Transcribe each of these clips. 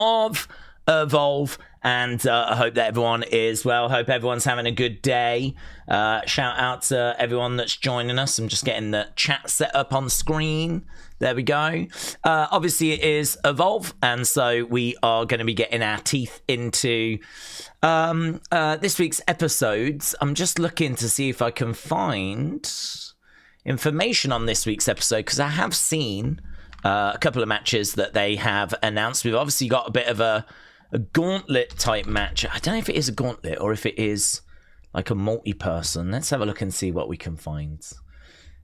of Evolve, and I hope that everyone is well. Hope everyone's having a good day. Shout out to everyone that's joining us. I'm just getting the chat set up on screen. There we go. Obviously, it is Evolve, and so we are going to be getting our teeth into this week's episodes. I'm just looking to see if I can find information on this week's episode, because I have seen a couple of matches that they have announced. We've obviously got a bit of a gauntlet type match. I don't know if it is a gauntlet or if it is like a multi-person. Let's have a look and see what we can find.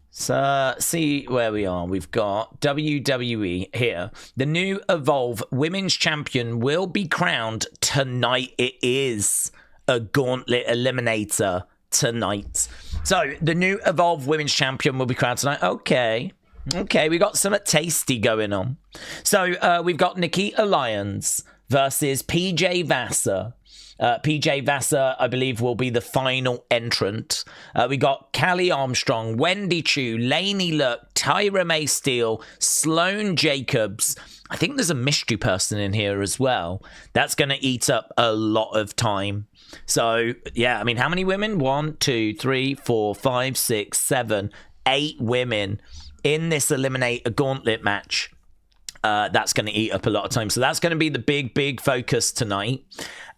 So, see where we are. We've got WWE here. The new Evolve Women's Champion will be crowned tonight. It is a gauntlet eliminator tonight. So, the new Evolve Women's Champion will be crowned tonight. Okay, we got some tasty going on. So, we've got Nikita Lyons versus PJ Vasa. PJ Vasa, I believe, will be the final entrant. We got Callie Armstrong, Wendy Choo, Lainey Luck, Tyra May Steele, Sloane Jacobs. I think there's a mystery person in here as well. That's going to eat up a lot of time. So, yeah, I mean, how many women? 1, 2, 3, 4, 5, 6, 7, 8 women in this Eliminate a Gauntlet match. That's going to eat up a lot of time. So that's going to be the big focus tonight.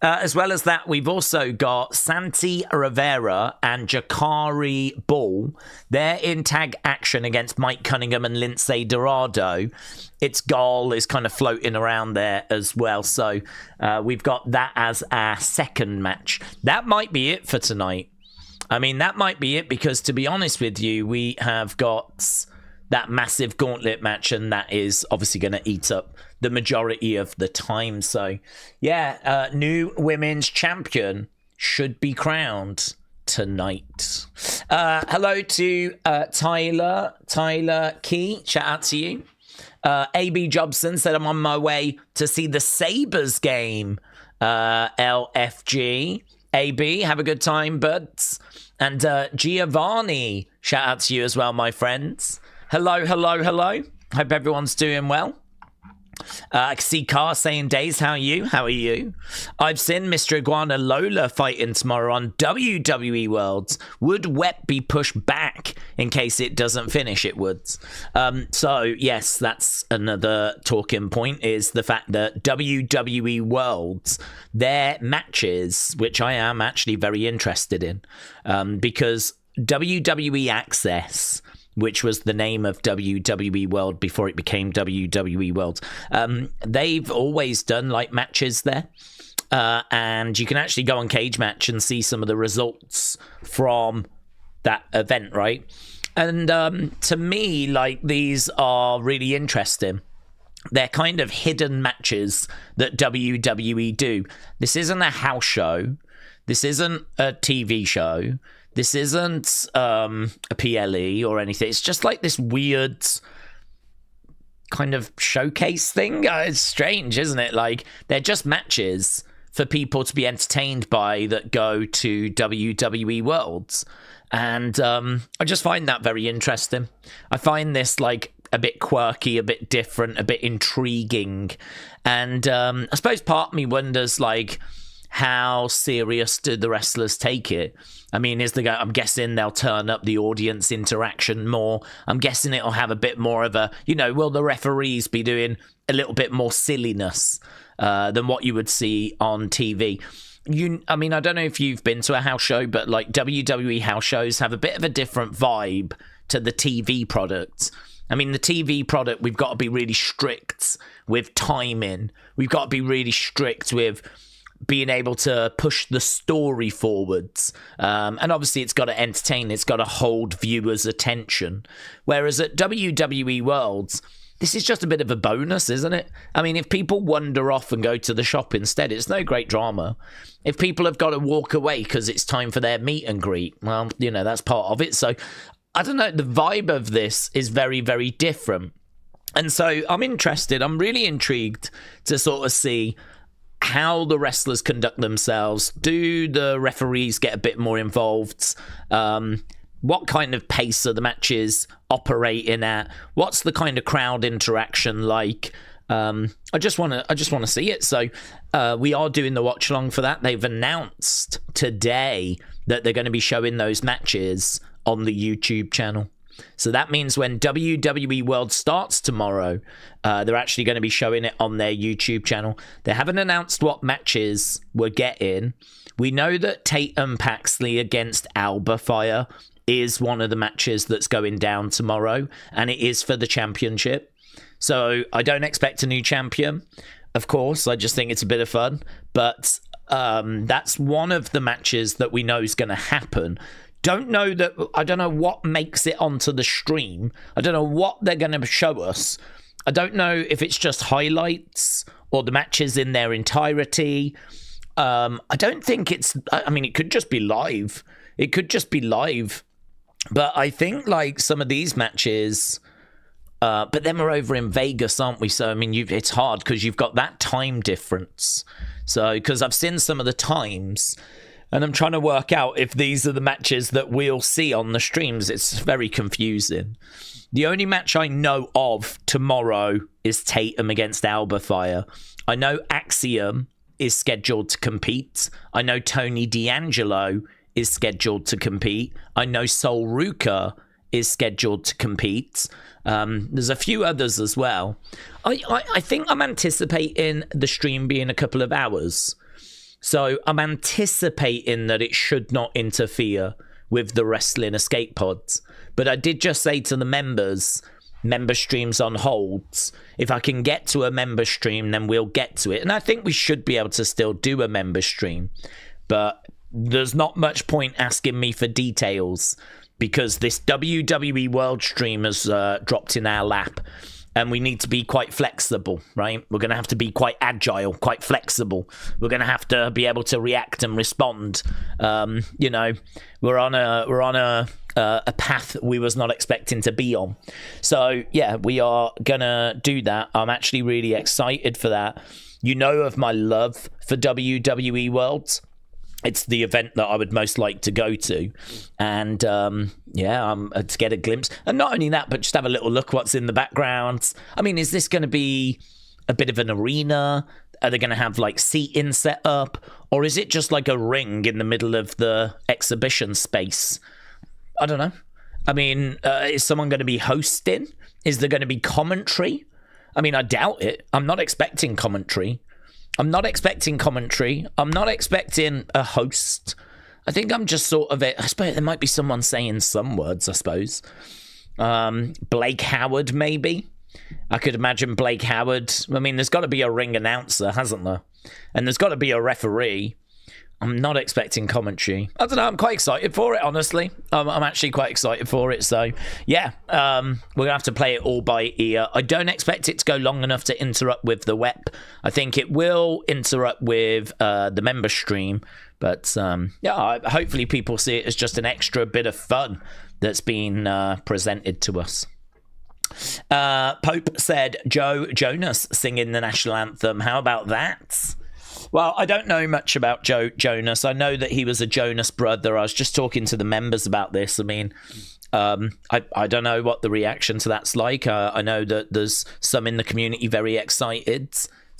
As well as that, we've also got Santi Rivera and Jakari Ball. They're in tag action against Mike Cunningham and Lindsay Dorado. Its goal is kind of floating around there as well. So we've got that as our second match. That might be it for tonight. I mean, that might be it, because to be honest with you, we have got that massive gauntlet match, and that is obviously going to eat up the majority of the time. So, yeah, new women's champion should be crowned tonight. Hello to Tyler Key. Shout out to you. AB Jobson said, I'm on my way to see the Sabres game. LFG. AB, have a good time, buds. And Giovanni, shout out to you as well, my friends. Hello. Hope everyone's doing well. I can see Car saying, Daze, how are you? I've seen Mr. Iguana Lola fighting tomorrow on WWE World. Would Wet be pushed back in case it doesn't finish? It would. So, yes, that's another talking point, is the fact that WWE World, their matches, which I am actually very interested in, because WWE Access, which was the name of WWE World before it became WWE World. They've always done like matches there. And you can actually go on Cage Match and see some of the results from that event, right? And to me, like, these are really interesting. They're kind of hidden matches that WWE do. This isn't a house show. This isn't a TV show. This isn't a PLE or anything. It's just like this weird kind of showcase thing. It's strange, isn't it? Like, they're just matches for people to be entertained by that go to WWE Worlds. And I just find that very interesting. I find this like a bit quirky, a bit different, a bit intriguing. And I suppose part of me wonders, like, how serious do the wrestlers take it? I mean, I'm guessing they'll turn up the audience interaction more. I'm guessing it'll have a bit more of a, will the referees be doing a little bit more silliness than what you would see on TV? I mean, I don't know if you've been to a house show, but like WWE house shows have a bit of a different vibe to the TV product. I mean, the TV product, we've got to be really strict with timing. We've got to be really strict with being able to push the story forwards. And obviously it's got to entertain, it's got to hold viewers' attention. Whereas at WWE Worlds, this is just a bit of a bonus, isn't it? I mean, if people wander off and go to the shop instead, it's no great drama. If people have got to walk away because it's time for their meet and greet, well, that's part of it. So, I don't know, the vibe of this is very, very different. And so I'm interested, I'm really intrigued to sort of see how the wrestlers conduct themselves. Do the referees get a bit more involved? What kind of pace are the matches operating at? What's the kind of crowd interaction like? I just want to see it. So we are doing the watch along for that. They've announced today that they're going to be showing those matches on the YouTube channel. So that means when WWE World starts tomorrow, they're actually going to be showing it on their YouTube channel. They haven't announced what matches we're getting. We know that Tatum Paxley against Alba Fire is one of the matches that's going down tomorrow, and it is for the championship. So I don't expect a new champion, of course. I just think it's a bit of fun. But that's one of the matches that we know is going to happen. I don't know what makes it onto the stream. I don't know what they're going to show us. I don't know if it's just highlights or the matches in their entirety. I don't think it's... I mean, it could just be live. It could just be live. But I think, like, some of these matches... but then we're over in Vegas, aren't we? So, I mean, it's hard because you've got that time difference. So, because I've seen some of the times... And I'm trying to work out if these are the matches that we'll see on the streams. It's very confusing. The only match I know of tomorrow is Tatum against Alba Fire. I know Axiom is scheduled to compete. I know Tony D'Angelo is scheduled to compete. I know Sol Ruka is scheduled to compete. There's a few others as well. I think I'm anticipating the stream being a couple of hours. So I'm anticipating that it should not interfere with the wrestling escape pods. But I did just say to the members, member streams on holds. If I can get to a member stream, then we'll get to it. And I think we should be able to still do a member stream. But there's not much point asking me for details because this WWE World stream has dropped in our lap. And we need to be quite flexible, right? We're going to have to be quite agile, quite flexible. We're going to have to be able to react and respond. You know, we're on a path we was not expecting to be on. So yeah, we are gonna do that. I'm actually really excited for that. You know of my love for WWE World. It's the event that I would most like to go to. And to get a glimpse. And not only that, but just have a little look what's in the background. I mean, is this going to be a bit of an arena? Are they going to have like seating set up? Or is it just like a ring in the middle of the exhibition space? I don't know. I mean, is someone going to be hosting? Is there going to be commentary? I mean, I doubt it. I'm not expecting commentary. I'm not expecting a host. I think I'm just sort of I suppose there might be someone saying some words, I suppose. Blake Howard, maybe. I could imagine Blake Howard. I mean, there's got to be a ring announcer, hasn't there? And there's got to be a referee. I'm not expecting commentary. I don't know. I'm quite excited for it, honestly. I'm actually quite excited for it. So, yeah, we're going to have to play it all by ear. I don't expect it to go long enough to interrupt with the WEP. I think it will interrupt with the member stream. But, hopefully people see it as just an extra bit of fun that's been presented to us. Pope said Joe Jonas singing the national anthem. How about that? Well, I don't know much about Joe Jonas. I know that he was a Jonas brother. I was just talking to the members about this. I mean, I don't know what the reaction to that's like. I know that there's some in the community very excited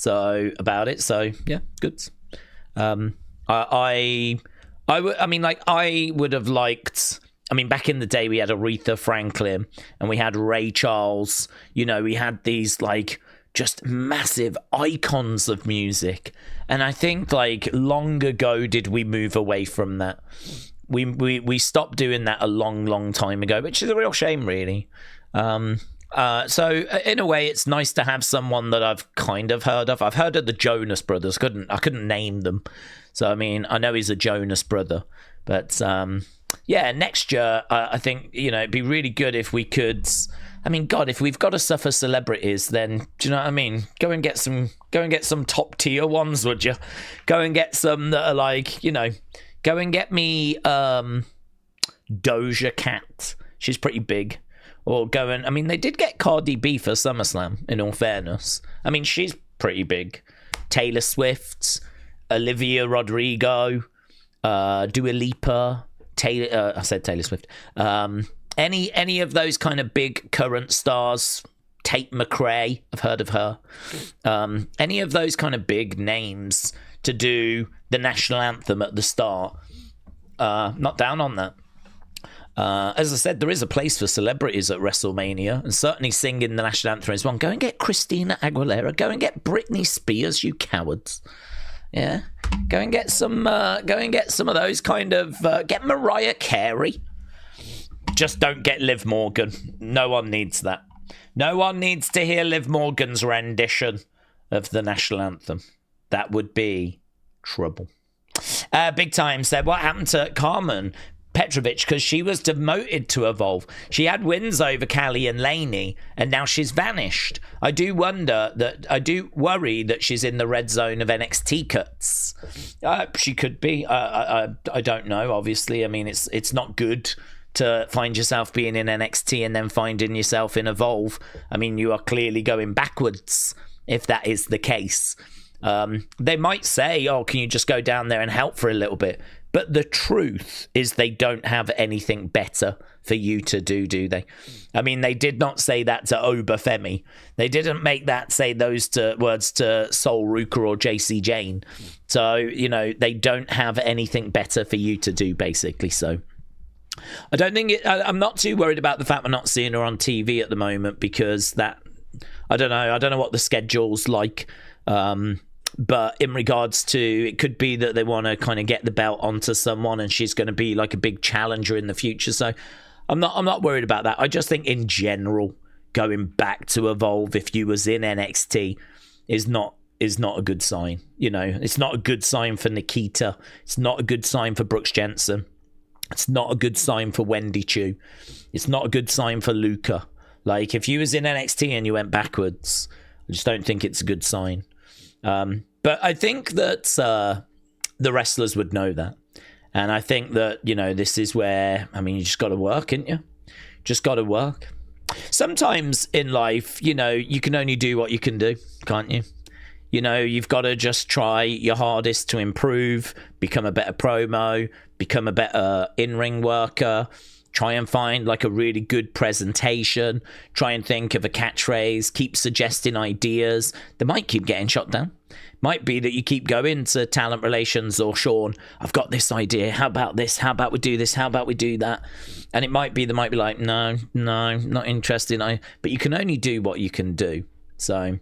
about it. So, yeah, good. I would have liked... I mean, back in the day, we had Aretha Franklin and we had Ray Charles. You know, we had these, like... just massive icons of music. And I think like long ago did we move away from that. We stopped doing that a long time ago, which is a real shame, really. So in a way it's nice to have someone that I've kind of heard of. I've heard of the Jonas Brothers. I couldn't name them. So I mean, I know he's a Jonas brother. But next year I think, you know, it'd be really good if we could... I mean, God, if we've got to suffer celebrities, then do you know what I mean? Go and get some top tier ones, would you? Go and get some that are like, you know, go and get me Doja Cat. She's pretty big. Or I mean, they did get Cardi B for SummerSlam, in all fairness. I mean, she's pretty big. Taylor Swift, Olivia Rodrigo, Dua Lipa, I said Taylor Swift. Any of those kind of big current stars, Tate McRae, I've heard of her. Any of those kind of big names to do the national anthem at the start. Not down on that. As I said, there is a place for celebrities at WrestleMania, and certainly singing the national anthem is one. Go and get Christina Aguilera. Go and get Britney Spears, you cowards. Yeah, go and get some. Go and get some of those kind of. Get Mariah Carey. Just don't get Liv Morgan. No one needs that. No one needs to hear Liv Morgan's rendition of the national anthem. That would be trouble. Big Time said, what happened to Carmen Petrovich? Because she was demoted to Evolve. She had wins over Callie and Laney, and now she's vanished. I do worry that she's in the red zone of NXT cuts. She could be. I don't know, obviously. I mean, it's not good to find yourself being in NXT and then finding yourself in Evolve. I mean, you are clearly going backwards if that is the case. They might say, oh, can you just go down there and help for a little bit? But the truth is they don't have anything better for you to do they? I mean, they did not say that to Obafemi. They didn't make that say those words to Sol Ruka or JC Jane. So, you know, they don't have anything better for you to do, basically. So I don't think I'm not too worried about the fact we're not seeing her on TV at the moment, because that, I don't know what the schedule's like. But in regards to, it could be that they want to kind of get the belt onto someone and she's going to be like a big challenger in the future. So I'm not worried about that. I just think in general, going back to Evolve if you was in NXT is not a good sign. You know, it's not a good sign for Nikita. It's not a good sign for Brooks Jensen. It's not a good sign for Wendy Choo. It's not a good sign for Luca. Like, if you was in NXT and you went backwards, I just don't think it's a good sign. But I think that the wrestlers would know that. And I think that, you know, this is where, I mean, you just got to work, ain't you? Just got to work. Sometimes in life, you know, you can only do what you can do, can't you? You know, you've got to just try your hardest to improve, become a better promo, become a better in-ring worker, try and find like a really good presentation, try and think of a catchphrase, keep suggesting ideas. They might keep getting shot down. Might be that you keep going to talent relations or Sean, I've got this idea. How about this? How about we do this? How about we do that? And it might be, they might be like, no, not interested. But you can only do what you can do. So,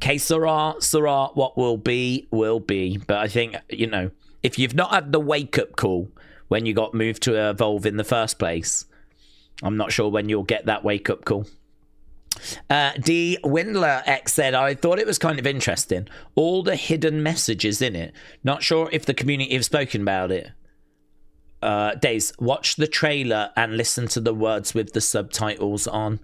que sera, what will be, will be. But I think, you know, if you've not had the wake-up call when you got moved to Evolve in the first place, I'm not sure when you'll get that wake-up call. D. Windler X said, I thought it was kind of interesting. All the hidden messages in it. Not sure if the community have spoken about it. Daze, watch the trailer and listen to the words with the subtitles on.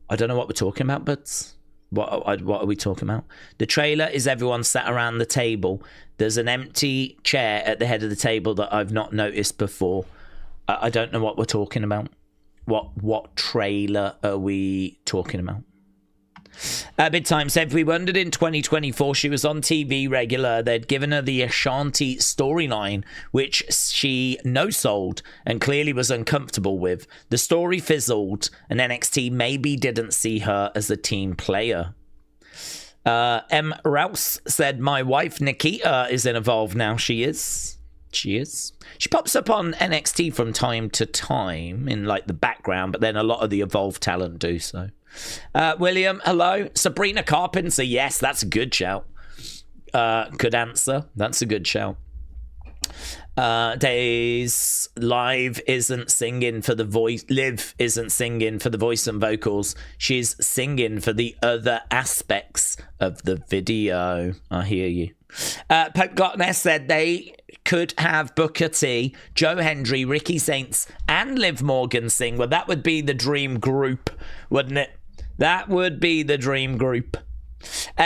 I don't know what we're talking about, but what are we talking about? The trailer is everyone sat around the table. There's an empty chair at the head of the table that I've not noticed before. I don't know what we're talking about. What trailer are we talking about? Big Time said, we wondered in 2024 she was on TV regular. They'd given her the Ashanti storyline, which she no-sold and clearly was uncomfortable with. The story fizzled, and NXT maybe didn't see her as a team player. M. Rouse said, my wife Nikita is in Evolve now. She is. She pops up on NXT from time to time in like the background, but then a lot of the Evolve talent do so. William, hello. Sabrina Carpenter, yes, that's a good shout. Good answer. That's a good shout. Daze, Liv isn't singing for the voice and vocals. She's singing for the other aspects of the video. I hear you. Pope Glockness said they could have Booker T, Joe Hendry, Ricky Saints, and Liv Morgan sing. Well, that would be the dream group, wouldn't it? That would be the dream group.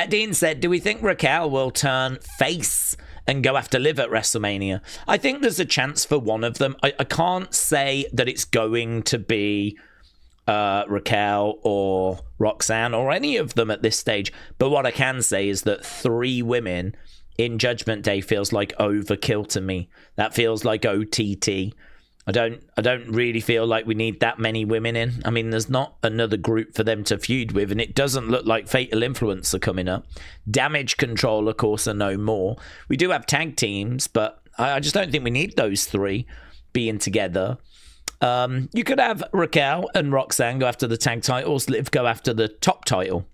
Dean said, do we think Raquel will turn face and go after Liv at WrestleMania? I think there's a chance for one of them. I can't say that it's going to be Raquel or Roxanne or any of them at this stage. But what I can say is that 3 women in Judgment Day feels like overkill to me. That feels like OTT. I don't really feel like we need that many women in. I mean, there's not another group for them to feud with, and it doesn't look like Fatal Influence are coming up. Damage Control, of course, are no more. We do have tag teams, but I just don't think we need those three being together. You could have Raquel and Roxanne go after the tag titles, Liv go after the top title.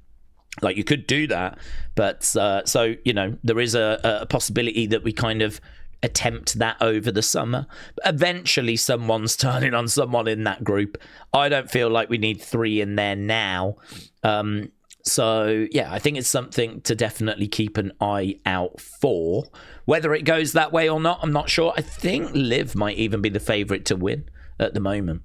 Like, you could do that, but so, you know, there is a possibility that we kind of attempt that over the summer. But eventually someone's turning on someone in that group. I don't feel like we need three in there now. So, yeah, I think it's something to definitely keep an eye out for. Whether it goes that way or not, I'm not sure. I think Liv might even be the favourite to win at the moment.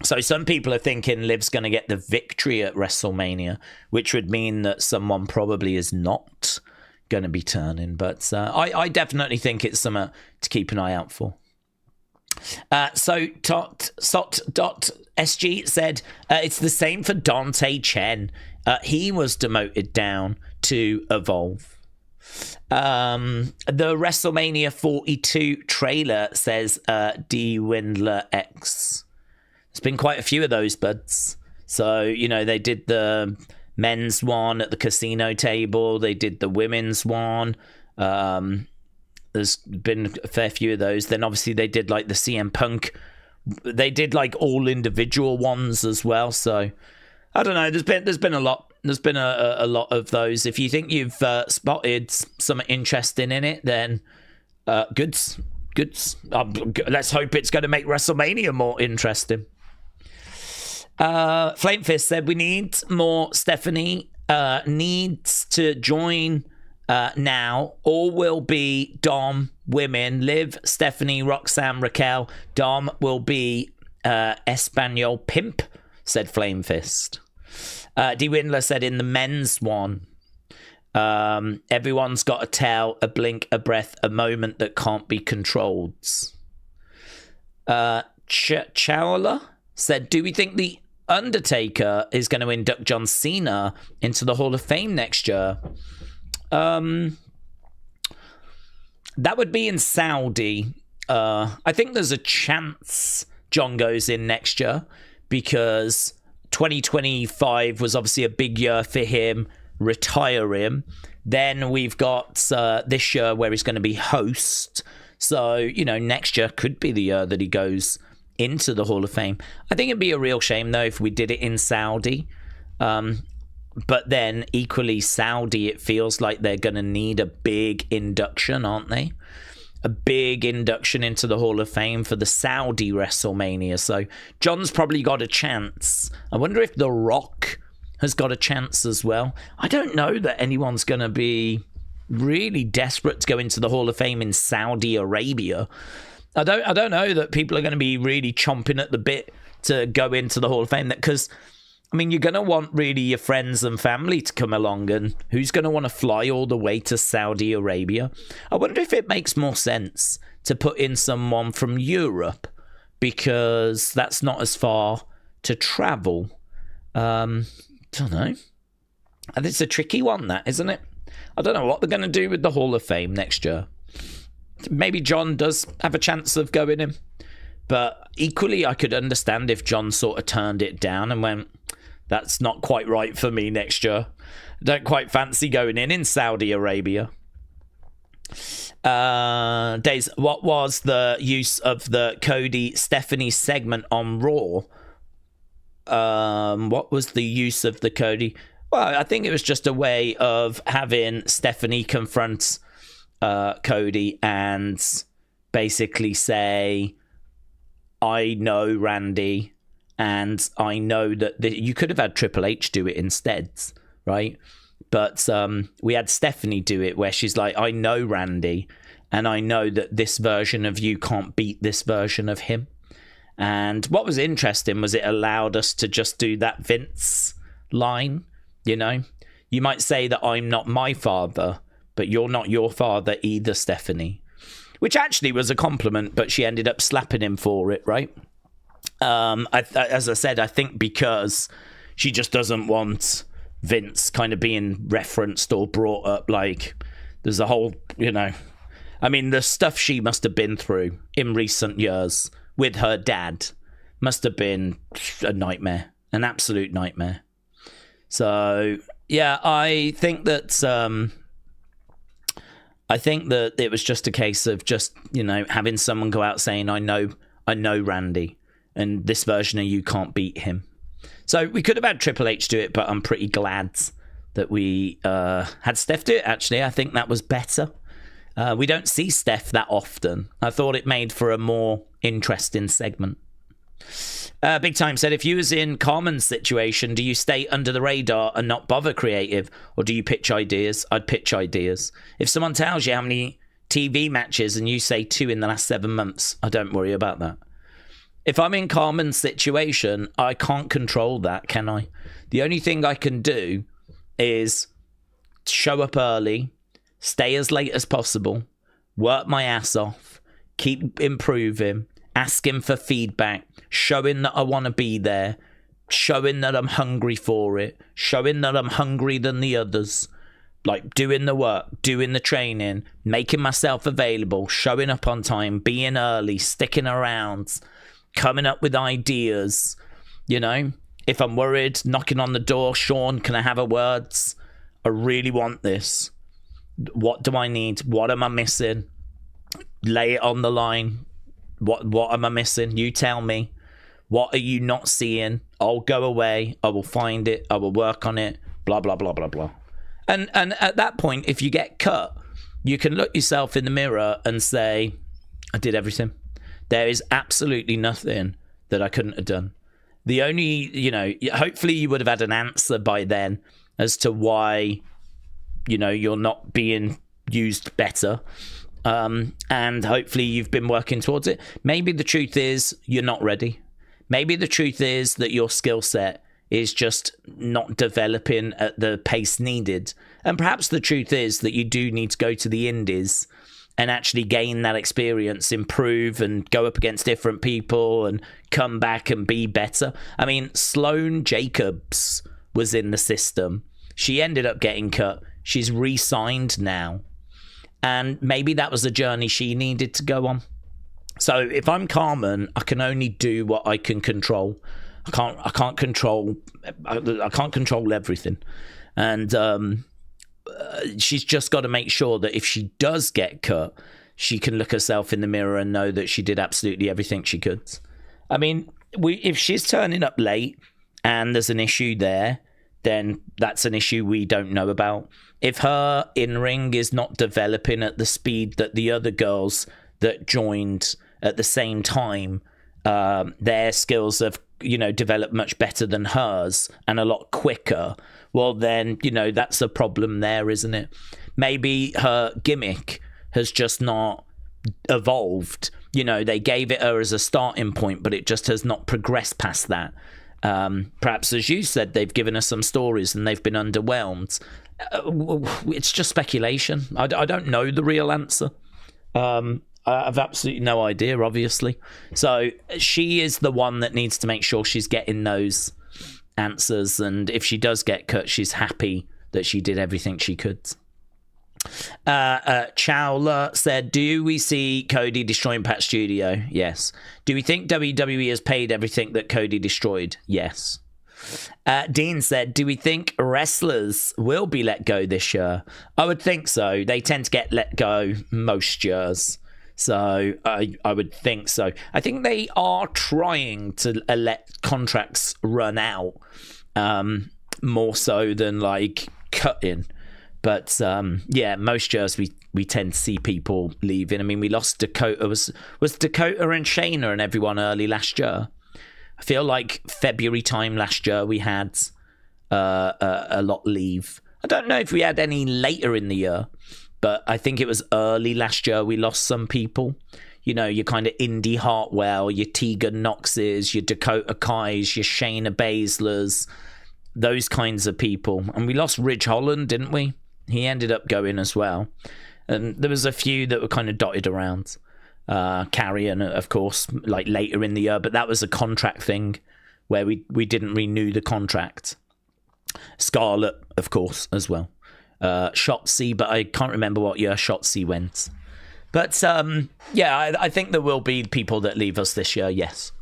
So some people are thinking Liv's going to get the victory at WrestleMania, which would mean that someone probably is not going to be turning. But I definitely think it's something to keep an eye out for. So Sot.SG said, it's the same for Dante Chen. He was demoted down to Evolve. The WrestleMania 42 trailer says D. Windler X. There's been quite a few of those, buds. So, you know, they did the men's one at the casino table. They did the women's one. There's been a fair few of those. Then obviously they did like the CM Punk. They did like all individual ones as well. So I don't know. There's been a lot. There's been a lot of those. If you think you've spotted something interesting in it, then goods. Let's hope it's going to make WrestleMania more interesting. Flame Fist said we need more. Stephanie needs to join now. All will be Dom women. Liv, Stephanie, Roxanne, Raquel. Dom will be Espanol pimp, said Flame Fist. D. Windler said in the men's one, everyone's got a tell, a blink, a breath, a moment that can't be controlled. Charlee said, do we think the Undertaker is going to induct John Cena into the Hall of Fame next year? That would be in Saudi. I think there's a chance John goes in next year because 2025 was obviously a big year for him, retire him. Then we've got this year where he's going to be host. So, you know, next year could be the year that he goes into the Hall of Fame. I think it'd be a real shame, though, if we did it in Saudi. But then, equally, Saudi, it feels like they're going to need a big induction, aren't they? A big induction into the Hall of Fame for the Saudi WrestleMania. So, John's probably got a chance. I wonder if The Rock has got a chance as well. I don't know that anyone's going to be really desperate to go into the Hall of Fame in Saudi Arabia. I don't know that people are going to be really chomping at the bit to go into the Hall of Fame. Because, I mean, you're going to want really your friends and family to come along. And who's going to want to fly all the way to Saudi Arabia? I wonder if it makes more sense to put in someone from Europe. Because that's not as far to travel. Don't know. And it's a tricky one, that, isn't it? I don't know what they're going to do with the Hall of Fame next year. Maybe John does have a chance of going in. But equally, I could understand if John sort of turned it down and went, that's not quite right for me next year. I don't quite fancy going in Saudi Arabia. Daze, what was the use of the Cody Stephanie segment on Raw? What was the use of the Cody? Well, I think it was just a way of having Stephanie confront Cody and basically say, I know Randy, and I know that you could have had Triple H do it instead, right? But we had Stephanie do it where she's like, I know Randy, and I know that this version of you can't beat this version of him. And what was interesting was it allowed us to just do that Vince line, you know? You might say that I'm not my father, but you're not your father either, Stephanie. Which actually was a compliment, but she ended up slapping him for it, right? As I said, I think because she just doesn't want Vince kind of being referenced or brought up. Like, there's a whole, you know... I mean, the stuff she must have been through in recent years with her dad must have been a nightmare, an absolute nightmare. So yeah, I think that it was just a case of just, you know, having someone go out saying, I know Randy, and this version of you can't beat him. So we could have had Triple H do it, but I'm pretty glad that we had Steph do it, actually. I think that was better. We don't see Steph that often. I thought it made for a more interesting segment. Big Time said, if you was in Carmen's situation, do you stay under the radar and not bother creative, or do you pitch ideas? I'd pitch ideas. If someone tells you how many TV matches and you say 2 in the last 7 months, I don't worry about that. If I'm in Carmen's situation, I can't control that, can I? The only thing I can do is show up early, stay as late as possible, work my ass off, keep improving, asking for feedback, showing that I want to be there, showing that I'm hungry for it, showing that I'm hungry than the others, like doing the work, doing the training, making myself available, showing up on time, being early, sticking around, coming up with ideas, you know. If I'm worried, knocking on the door, Sean, can I have a words? I really want this. What do I need? What am I missing? Lay it on the line. What am I missing? You tell me. What are you not seeing? I'll go away. I will find it. I will work on it. Blah, blah, blah, blah, blah. And at that point, if you get cut, you can look yourself in the mirror and say, I did everything. There is absolutely nothing that I couldn't have done. The only, you know, hopefully you would have had an answer by then as to why, you know, you're not being used better. And hopefully you've been working towards it. Maybe the truth is you're not ready. Maybe the truth is that your skill set is just not developing at the pace needed. And perhaps the truth is that you do need to go to the indies and actually gain that experience, improve and go up against different people and come back and be better. I mean, Sloane Jacobs was in the system. She ended up getting cut. She's re-signed now. And maybe that was the journey she needed to go on. So if I'm Carmen, I can only do what I can control. I can't control everything. And she's just got to make sure that if she does get cut, she can look herself in the mirror and know that she did absolutely everything she could. I mean, if she's turning up late and there's an issue there, then that's an issue we don't know about. If her in-ring is not developing at the speed that the other girls that joined at the same time, their skills have, you know, developed much better than hers and a lot quicker, well then, you know, that's a problem there, isn't it? Maybe her gimmick has just not evolved. You know, they gave it her as a starting point, but it just has not progressed past that. Perhaps, as you said, they've given us some stories and they've been underwhelmed. It's just speculation. I don't know the real answer. I have absolutely no idea, obviously. So she is the one that needs to make sure she's getting those answers. And if she does get cut, she's happy that she did everything she could. Chowla said, do we see Cody destroying Pat Studio? Yes. Do we think WWE has paid everything that Cody destroyed? Yes. Dean said, do we think wrestlers will be let go this year? I would think so. They tend to get let go most years. So I would think so. I think they are trying to let contracts run out more so than like cutting. But yeah, most years we tend to see people leaving. I mean, we lost Dakota. Was Dakota and Shayna and everyone early last year? I feel like February time last year we had a lot leave. I don't know if we had any later in the year, but I think it was early last year we lost some people. You know, your kind of Indy Hartwell, your Tegan Knoxes, your Dakota Kais, your Shayna Baszlers, those kinds of people. And we lost Ridge Holland, didn't we? He ended up going as well. And there was a few that were kind of dotted around. Carrion, of course, like later in the year, but that was a contract thing where we didn't renew the contract. Scarlett, of course, as well. Shotzi, but I can't remember what year Shotzi went. But yeah, I think there will be people that leave us this year. Yes.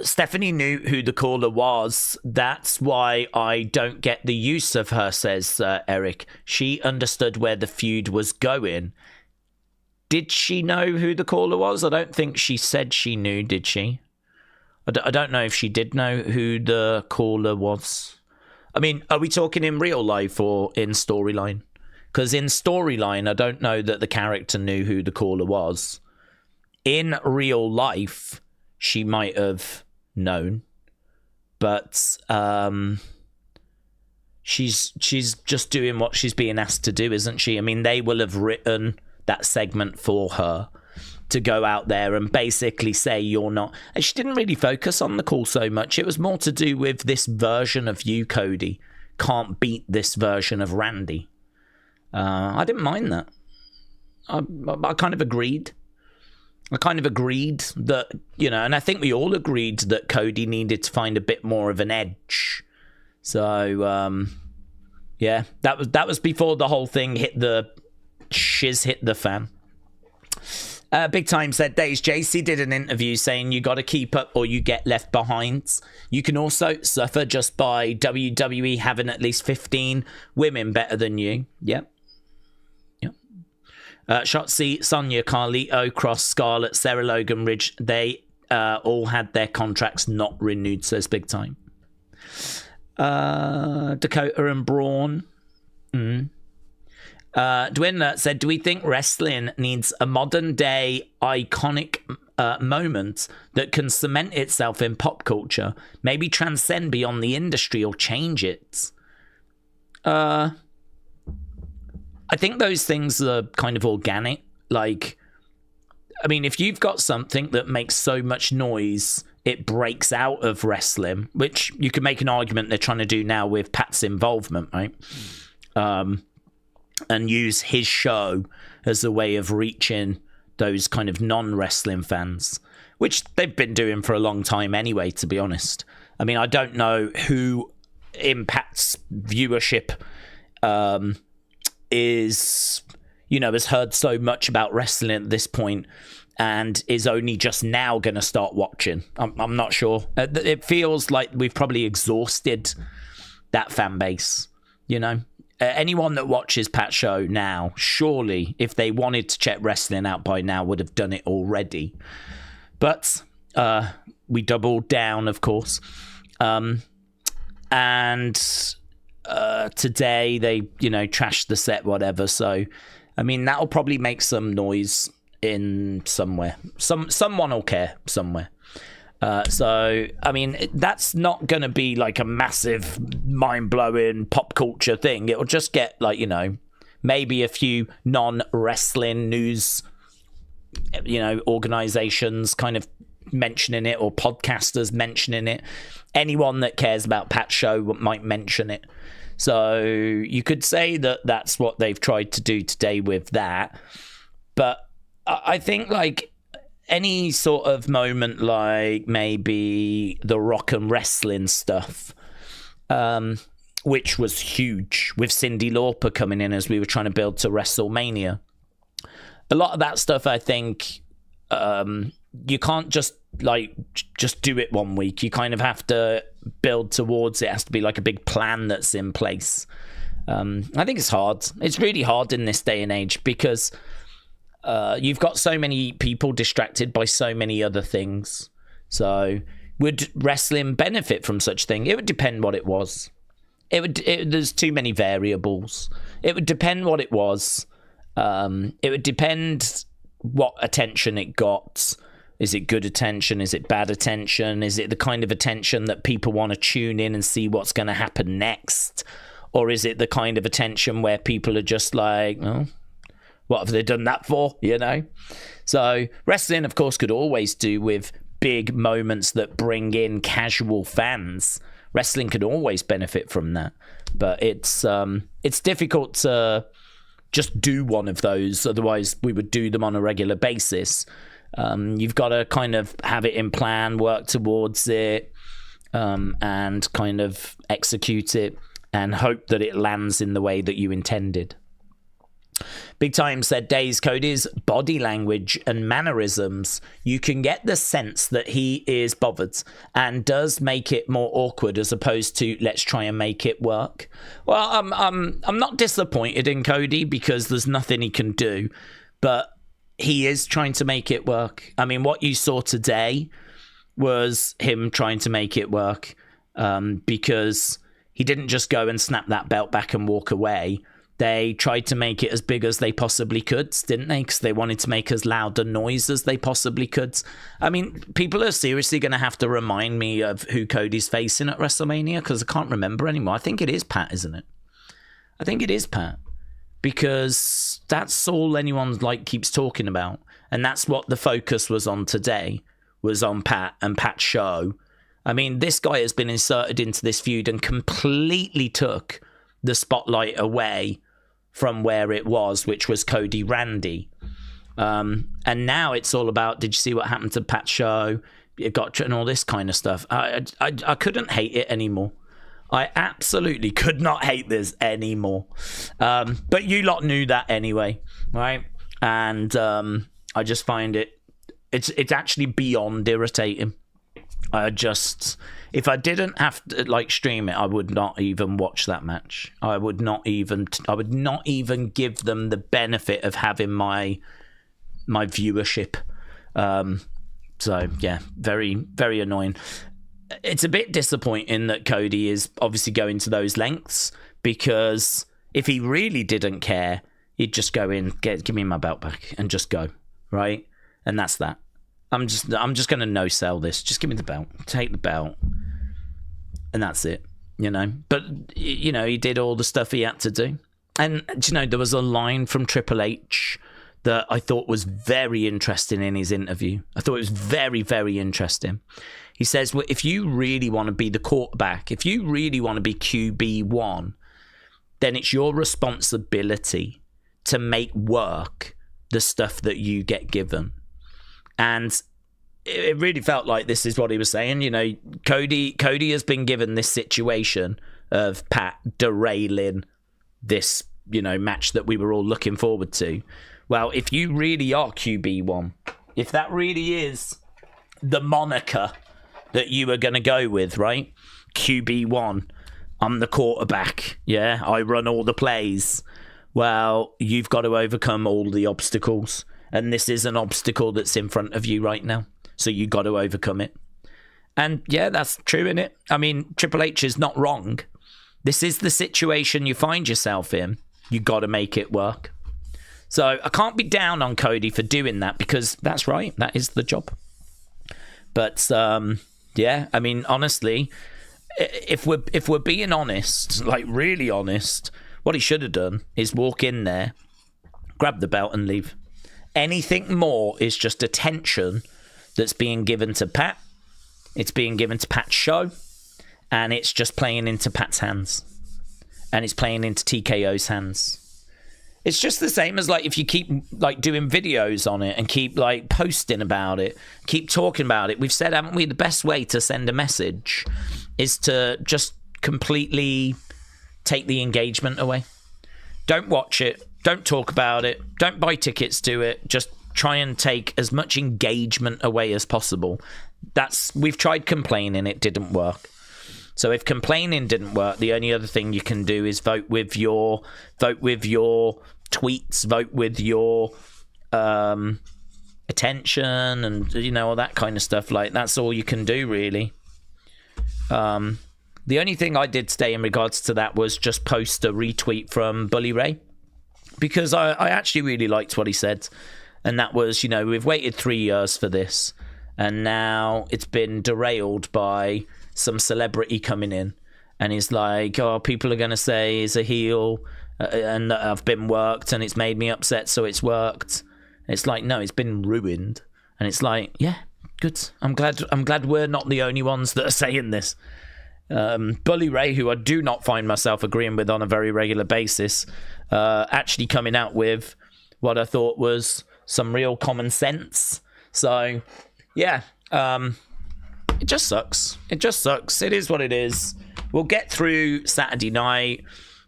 Stephanie knew who the caller was. That's why I don't get the use of her, says Eric. She understood where the feud was going. Did she know who the caller was? I don't think she said she knew, did she? I don't know if she did know who the caller was. I mean, are we talking in real life or in storyline? Because in storyline, I don't know that the character knew who the caller was. In real life, she might have known, but she's just doing what she's being asked to do, isn't she? I mean, they will have written that segment for her to go out there and basically say you're not. And she didn't really focus on the call so much. It was more to do with this version of you, Cody, can't beat this version of Randy. I didn't mind that. I kind of agreed. I kind of agreed that, you know, and I think we all agreed that Cody needed to find a bit more of an edge. So, yeah, that was before the whole thing hit the fan. Big Time said, Daze, JC did an interview saying you got to keep up or you get left behind. You can also suffer just by WWE having at least 15 women better than you. Yep. Shotzi, Sonya, Carlito, Cross, Scarlett, Sarah Logan, Ridge, they all had their contracts not renewed, says Big Time. Dakota and Braun. Dwindler said, do we think wrestling needs a modern day iconic moment that can cement itself in pop culture, maybe transcend beyond the industry or change it? I think those things are kind of organic. Like, I mean, if you've got something that makes so much noise, it breaks out of wrestling, which you could make an argument they're trying to do now with Pat's involvement, right? And use his show as a way of reaching those kind of non-wrestling fans, which they've been doing for a long time anyway, to be honest. I mean, I don't know who in Pat's viewership is, you know, has heard so much about wrestling at this point and is only just now going to start watching. I'm not sure. It feels like we've probably exhausted that fan base, you know. Anyone that watches Pat's show now, surely, if they wanted to check wrestling out by now, would have done it already. But we doubled down, of course. And today they, you know, trashed the set, whatever. So, I mean, that'll probably make some noise in somewhere. Someone will care somewhere. So, I mean, that's not going to be like a massive, mind-blowing pop culture thing. It'll just get, like, you know, maybe a few non-wrestling news, you know, organizations kind of mentioning it, or podcasters mentioning it. Anyone that cares about Pat's show might mention it. So you could say that that's what they've tried to do today with that. But I think, like, any sort of moment, like maybe the Rock and Wrestling stuff, which was huge with Cyndi Lauper coming in as we were trying to build to WrestleMania. A lot of that stuff, I think, you can't just do it one week. You kind of have to build towards it. It has to be like a big plan that's in place. I think it's hard. It's really hard in this day and age because you've got so many people distracted by so many other things. So would wrestling benefit from such thing? It would depend what it was. There's too many variables. It would depend what it was. It would depend what attention it got. Is it good attention? Is it bad attention? Is it the kind of attention that people want to tune in and see what's going to happen next? Or is it the kind of attention where people are just like, oh, what have they done that for? You know? So wrestling, of course, could always do with big moments that bring in casual fans. Wrestling could always benefit from that. But it's difficult to just do one of those. Otherwise, we would do them on a regular basis. You've got to kind of have it in plan, work towards it, and kind of execute it and hope that it lands in the way that you intended. Big Time said Daze, Cody's body language and mannerisms, you can get the sense that he is bothered and does make it more awkward as opposed to let's try and make it work. Well, I'm not disappointed in Cody because there's nothing he can do, but he is trying to make it work. I mean, what you saw today was him trying to make it work, because he didn't just go and snap that belt back and walk away. They tried to make it as big as they possibly could, didn't they? Because they wanted to make as loud a noise as they possibly could. I mean, people are seriously going to have to remind me of who Cody's facing at WrestleMania, because I can't remember anymore. I think it is Pat, isn't it? I think it is Pat, because that's all anyone keeps talking about, and that's what the focus was on today, was on Pat and Pat's show. I mean, this guy has been inserted into this feud and completely took the spotlight away from where it was, which was Cody Randy. And now it's all about, did you see what happened to Pat's show? It got and all this kind of stuff. I couldn't hate it anymore. I absolutely could not hate this anymore. But you lot knew that anyway, right? And I just find it's actually beyond irritating. If I didn't have to stream it, I would not even watch that match. I would not even give them the benefit of having my viewership. So yeah, very, very annoying. It's a bit disappointing that Cody is obviously going to those lengths, because if he really didn't care, he'd just go in, give me my belt back and just go, right? And that's that. I'm just going to no-sell this. Just give me the belt. Take the belt. And that's it, But, he did all the stuff he had to do. And, there was a line from Triple H that I thought was very interesting in his interview. I thought it was very, very interesting. He says, well, if you really want to be the quarterback, if you really want to be QB1, then it's your responsibility to make work the stuff that you get given. And it really felt like this is what he was saying. Cody has been given this situation of Pat derailing this, match that we were all looking forward to. Well, if you really are QB1, if that really is the moniker that you are going to go with, right? QB1, I'm the quarterback. Yeah, I run all the plays. Well, you've got to overcome all the obstacles. And this is an obstacle that's in front of you right now. So you got to overcome it. And yeah, that's true, isn't it? I mean, Triple H is not wrong. This is the situation you find yourself in. You got to make it work. So I can't be down on Cody for doing that, because that's right. That is the job. But yeah, I mean, honestly, if we're being honest, really honest, what he should have done is walk in there, grab the belt and leave. Anything more is just attention that's being given to Pat. It's being given to Pat's show, and it's just playing into Pat's hands, and it's playing into TKO's hands. It's just the same as if you keep doing videos on it and keep posting about it, keep talking about it. We've said, haven't we, the best way to send a message is to just completely take the engagement away. Don't watch it. Don't talk about it. Don't buy tickets to it. Just try and take as much engagement away as possible. We've tried complaining. It didn't work. So if complaining didn't work, the only other thing you can do is vote with your tweets, vote with your attention, and all that kind of stuff. That's all you can do, really. The only thing I did today in regards to that was just post a retweet from Bully Ray, because I actually really liked what he said. And that was, we've waited 3 years for this, and now it's been derailed by some celebrity coming in. And he's like, oh, people are going to say he's a heel, and that I've been worked, and it's made me upset, so it's worked. It's like, no, it's been ruined. And it's like, yeah, good. I'm glad we're not the only ones that are saying this. Bully Ray, who I do not find myself agreeing with on a very regular basis, actually coming out with what I thought was some real common sense. So, yeah, it just sucks. It just sucks. It is what it is. We'll get through Saturday night.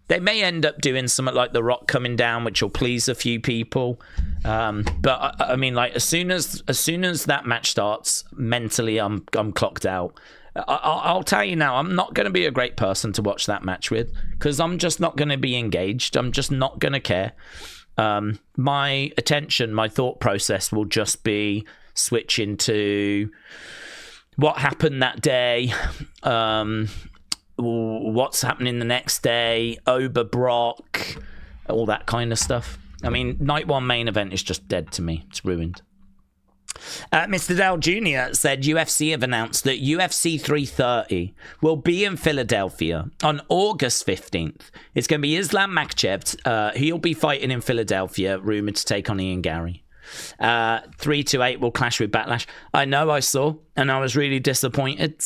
They may end up doing something like The Rock coming down, which will please a few people. But I mean, like as soon as that match starts, mentally I'm clocked out. I'll tell you now, I'm not going to be a great person to watch that match with because I'm just not going to be engaged. I'm just not going to care. My attention, my thought process will just be switching to what happened that day, what's happening the next day, Ober Brock, all that kind of stuff. I mean, night one main event is just dead to me. It's ruined. Mr. Dell Jr. said UFC have announced that UFC 330 will be in Philadelphia on August 15th. It's going to be Islam Makhachev. He'll be fighting in Philadelphia, rumored to take on Ian Gary. 328 will clash with Backlash. I know, I saw, and I was really disappointed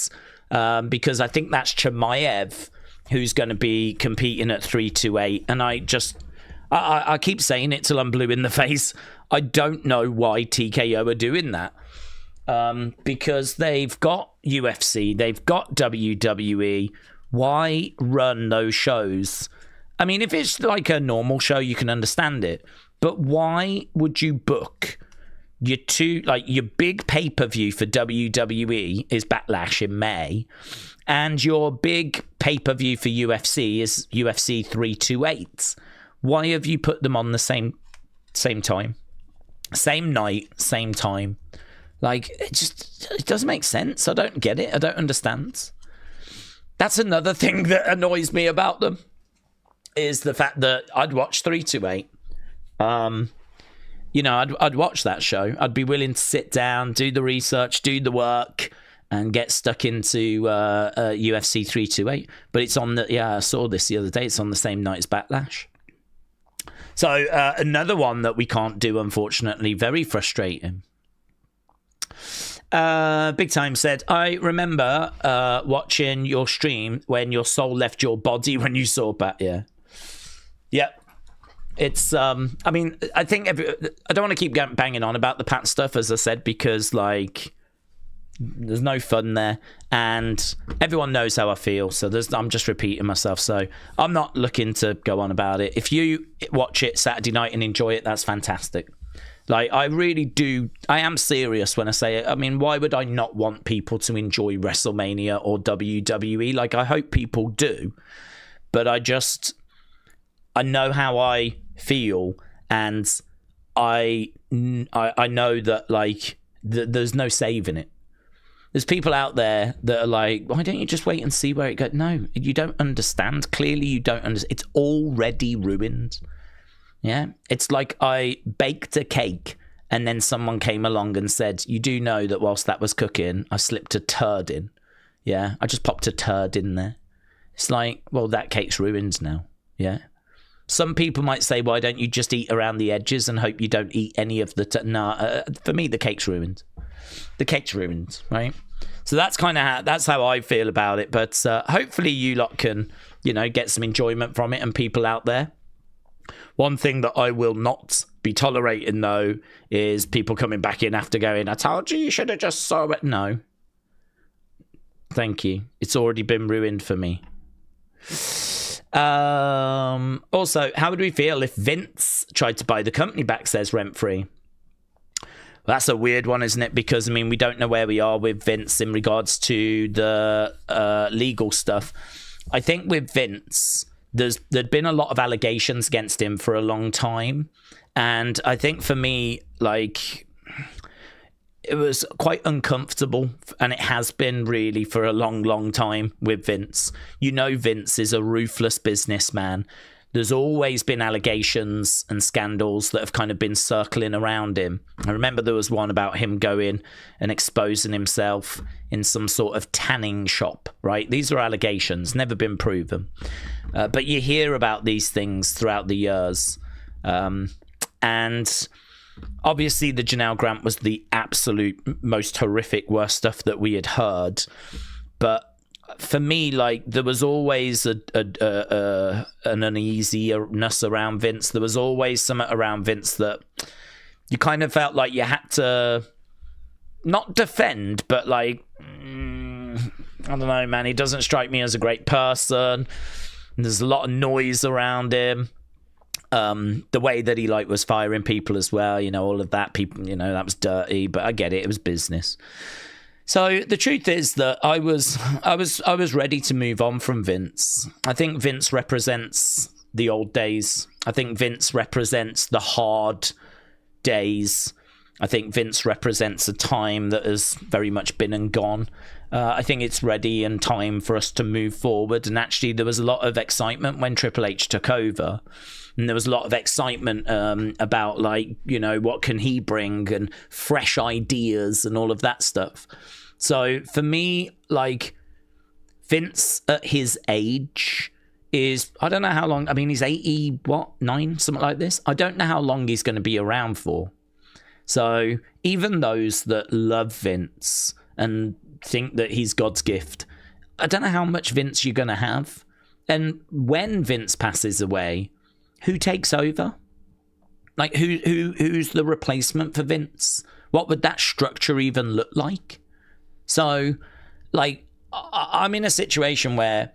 because I think that's Chimaev who's going to be competing at 328, and I keep saying it till I'm blue in the face. I don't know why TKO are doing that. Because they've got UFC, they've got WWE. Why run those shows? I mean, if it's like a normal show, you can understand it. But why would you book your big pay-per-view for WWE is Backlash in May, and your big pay-per-view for UFC is UFC 328? Why have you put them on the same time? Same night, same time. Like, it doesn't make sense. I don't get it. I don't understand. That's another thing that annoys me about them, is the fact that I'd watch 328. I'd watch that show. I'd be willing to sit down, do the research, do the work, and get stuck into UFC 328. But it's on I saw this the other day. It's on the same night as Backlash. So another one that we can't do, unfortunately. Very frustrating. Big Time said, I remember watching your stream when your soul left your body when you saw Bat. Yeah. Yep. It's, I mean, I think I don't want to keep banging on about the Pat stuff, as I said, because, like, there's no fun there, and everyone knows how I feel, so I'm just repeating myself, so I'm not looking to go on about it. If you watch it Saturday night and enjoy it, that's fantastic. Like, I really do, I am serious when I say it. I mean, why would I not want people to enjoy WrestleMania or WWE? Like, I hope people do, but I know how I feel, and I know that, like, there's no saving it. There's people out there that are like, why don't you just wait and see where it goes? No, you don't understand. Clearly, you don't understand. It's already ruined. Yeah? It's like I baked a cake and then someone came along and said, you do know that whilst that was cooking, I slipped a turd in. Yeah? I just popped a turd in there. It's like, well, that cake's ruined now. Yeah? Some people might say, why don't you just eat around the edges and hope you don't eat any of the... for me, the cake's ruined. The cake's ruined, right? So that's kind of that's how I feel about it. But hopefully you lot can, get some enjoyment from it, and people out there. One thing that I will not be tolerating, though, is people coming back in after going, I told you should have just saw it. No. Thank you. It's already been ruined for me. Also, how would we feel if Vince tried to buy the company back, says Rent-Free? That's a weird one, isn't it? Because, I mean, we don't know where we are with Vince in regards to the legal stuff. I think with Vince, there'd been a lot of allegations against him for a long time. And I think for me, like, it was quite uncomfortable. And it has been really for a long, long time with Vince. Vince is a ruthless businessman. There's always been allegations and scandals that have kind of been circling around him. I remember there was one about him going and exposing himself in some sort of tanning shop, right? These are allegations, never been proven. But you hear about these things throughout the years. And obviously the Janelle Grant was the absolute most horrific, worst stuff that we had heard. But for me, like, there was always an uneasiness around Vince. There was always something around Vince that you kind of felt like you had to not defend, but like, I don't know, man, he doesn't strike me as a great person. And there's a lot of noise around him. The way that he was firing people as well, all of that, people, that was dirty, but I get it. It was business. So the truth is that I was ready to move on from Vince. I think Vince represents the old days. I think Vince represents the hard days. I think Vince represents a time that has very much been and gone. I think it's ready and time for us to move forward. And actually, there was a lot of excitement when Triple H took over. And there was a lot of excitement about, what can he bring and fresh ideas and all of that stuff. So for me, Vince at his age is, I don't know how long. I mean, he's 9, something like this. I don't know how long he's going to be around for. So even those that love Vince and think that he's God's gift, I don't know how much Vince you're going to have. And when Vince passes away, who takes over? Who's the replacement for Vince? What would that structure even look like? So, I'm in a situation where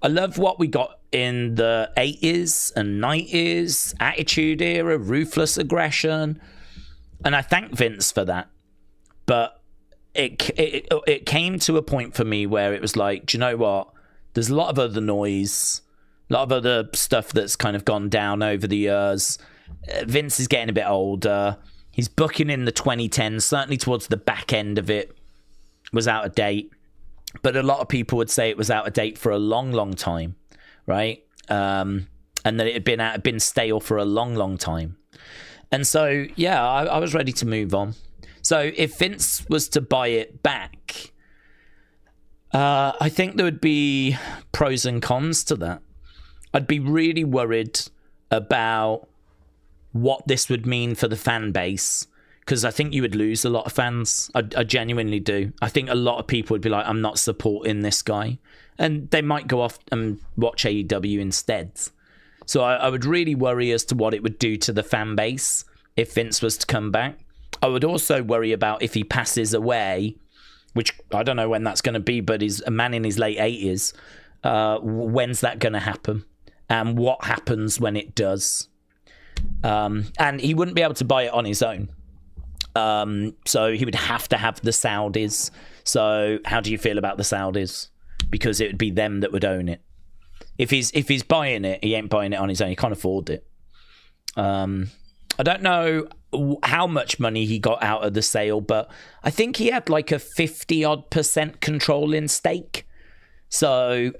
I love what we got in the 80s and 90s, Attitude Era, Ruthless Aggression, and I thank Vince for that. But it came to a point for me where it was do you know what? There's a lot of other noise, a lot of other stuff that's kind of gone down over the years. Vince is getting a bit older. He's booking in the 2010s, certainly towards the back end of it, was out of date. But a lot of people would say it was out of date for a long, long time, right? And that it had been stale for a long, long time. And so, yeah, I was ready to move on. So if Vince was to buy it back, I think there would be pros and cons to that. I'd be really worried about what this would mean for the fan base, because I think you would lose a lot of fans. I genuinely do. I think a lot of people would be like, I'm not supporting this guy. And they might go off and watch AEW instead. So I would really worry as to what it would do to the fan base if Vince was to come back. I would also worry about if he passes away, which I don't know when that's going to be, but he's a man in his late 80s. When's that going to happen? And what happens when it does? And he wouldn't be able to buy it on his own. So he would have to have the Saudis. So how do you feel about the Saudis? Because it would be them that would own it. If he's buying it, he ain't buying it on his own. He can't afford it. I don't know how much money he got out of the sale, but I think he had a 50-odd% controlling stake. So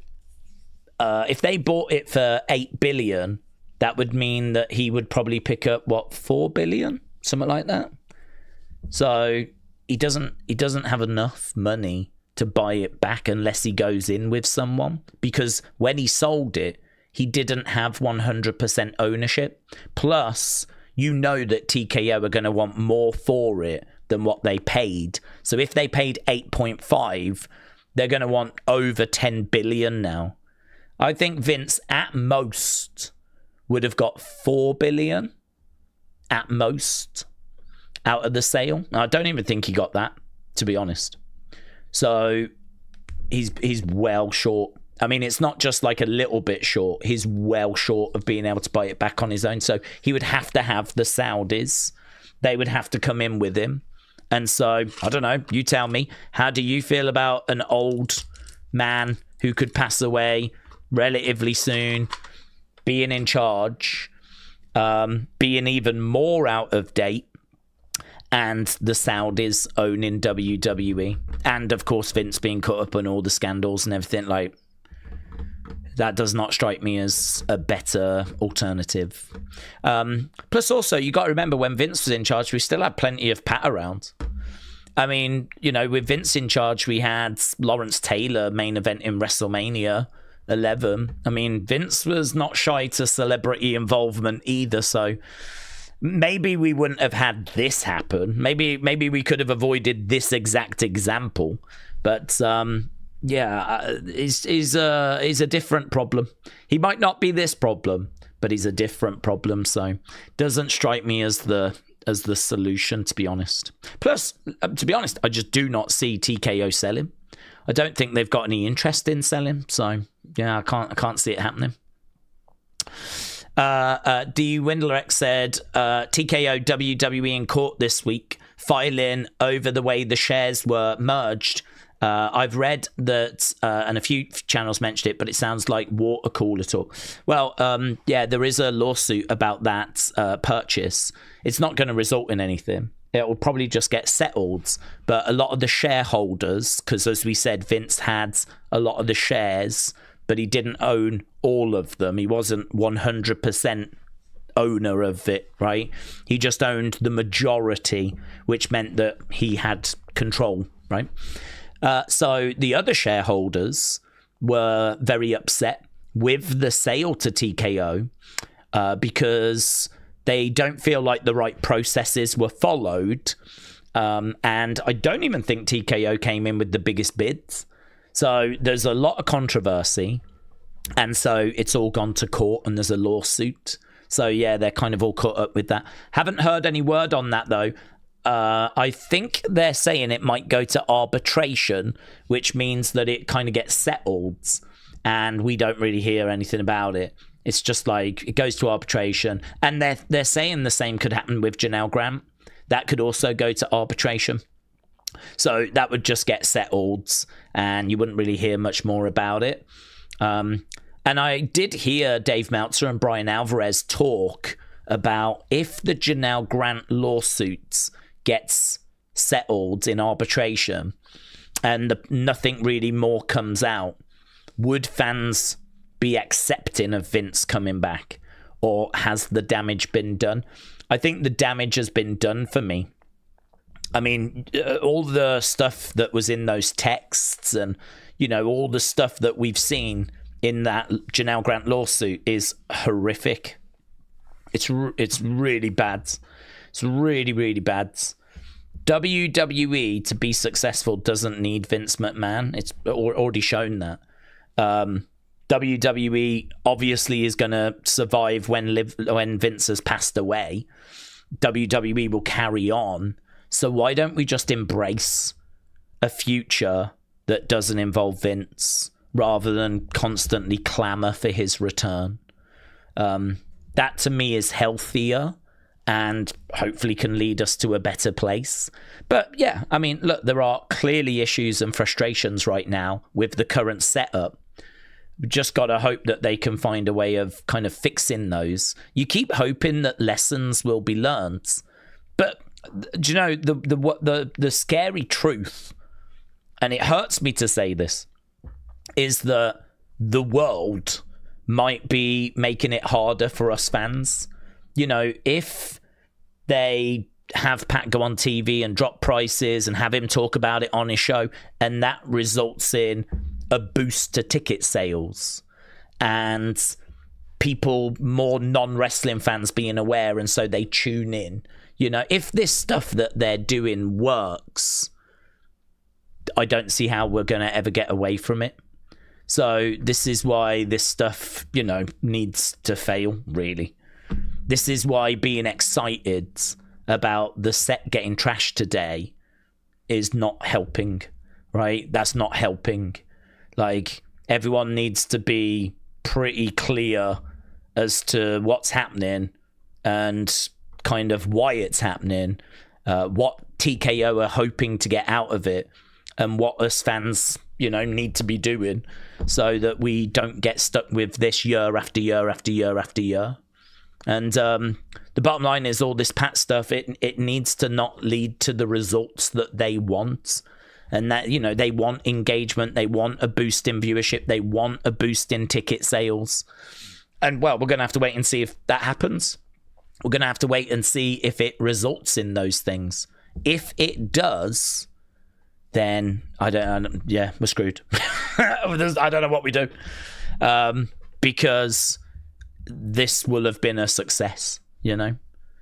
if they bought it for $8 billion, that would mean that he would probably pick up $4 billion, something like that. So he doesn't have enough money to buy it back unless he goes in with someone, because when he sold it, he didn't have 100% ownership. Plus, that TKO are going to want more for it than what they paid. So if they paid 8.5, they're going to want over 10 billion now. I think Vince at most would have got 4 billion at most out of the sale. I don't even think he got that, to be honest. So he's well short. I mean, it's not just a little bit short. He's well short of being able to buy it back on his own. So he would have to have the Saudis. They would have to come in with him. And so, I don't know, you tell me, how do you feel about an old man who could pass away relatively soon, being in charge, being even more out of date, and the Saudis owning WWE, and of course Vince being caught up on all the scandals and everything? That does not strike me as a better alternative. Plus also, you got to remember, when Vince was in charge, we still had plenty of Pat around. I mean, with Vince in charge, we had Lawrence Taylor main event in WrestleMania 11. I mean, Vince was not shy to celebrity involvement either, so maybe we wouldn't have had this happen. Maybe we could have avoided this exact example. But he's a different problem. He might not be this problem, but he's a different problem. So doesn't strike me as the solution, to be honest. Plus, to be honest, I just do not see TKO selling. I don't think they've got any interest in selling. So Yeah, I can't see it happening. D. Windler said TKO WWE in court this week, filing over the way the shares were merged. I've read that, and a few channels mentioned it, but it sounds like water cooler talk. Well, yeah, there is a lawsuit about that purchase. It's not going to result in anything. It will probably just get settled. But a lot of the shareholders, because as we said, Vince had a lot of the shares, but he didn't own all of them. He wasn't 100% owner of it, right? He just owned the majority, which meant that he had control, right? So the other shareholders were very upset with the sale to TKO because they don't feel like the right processes were followed. And I don't even think TKO came in with the biggest bids. So there's a lot of controversy. And so it's all gone to court and there's a lawsuit. So yeah, they're kind of all caught up with that. Haven't heard any word on that though. I think they're saying it might go to arbitration, which means that it kind of gets settled and we don't really hear anything about it. It's just like it goes to arbitration, and they're saying the same could happen with Janelle Grant. That could also go to arbitration. So that would just get settled and you wouldn't really hear much more about it. And I did hear Dave Meltzer and Brian Alvarez talk about if the Janelle Grant lawsuits gets settled in arbitration and nothing really more comes out, would fans be accepting of Vince coming back, or has the damage been done? I think the damage has been done for me. I mean, all the stuff that was in those texts and, you know, all the stuff that we've seen in that Janelle Grant lawsuit is horrific. It's really bad. It's really, really bad. WWE, to be successful, doesn't need Vince McMahon. It's already shown that. WWE obviously is going to survive when Vince has passed away. WWE will carry on. So why don't we just embrace a future that doesn't involve Vince rather than constantly clamour for his return? That to me is healthier and hopefully can lead us to a better place. But yeah, I mean, look, there are clearly issues and frustrations right now with the current setup. We just got to hope that they can find a way of kind of fixing those. You keep hoping that lessons will be learned. But do you know the scary truth, and it hurts me to say this, is that the world might be making it harder for us fans. You know, if they have Pat go on TV and drop prices and have him talk about it on his show, and that results in a boost to ticket sales and people, more non-wrestling fans being aware, and so they tune in. You know, if this stuff that they're doing works, I don't see how we're going to ever get away from it. So this is why this stuff, you know, needs to fail, really. This is why being excited about the set getting trashed today is not helping, right? That's not helping. Like, everyone needs to be pretty clear as to what's happening and kind of why it's happening, what TKO are hoping to get out of it, and what us fans, you know, need to be doing so that we don't get stuck with this year after year after year after year. And the bottom line is all this Pat stuff, it needs to not lead to the results that they want. And that, you know, they want engagement, they want a boost in viewership, they want a boost in ticket sales. And, well, we're going to have to wait and see if that happens. We're going to have to wait and see if it results in those things. If it does, then yeah, we're screwed. I don't know what we do. Because this will have been a success, you know?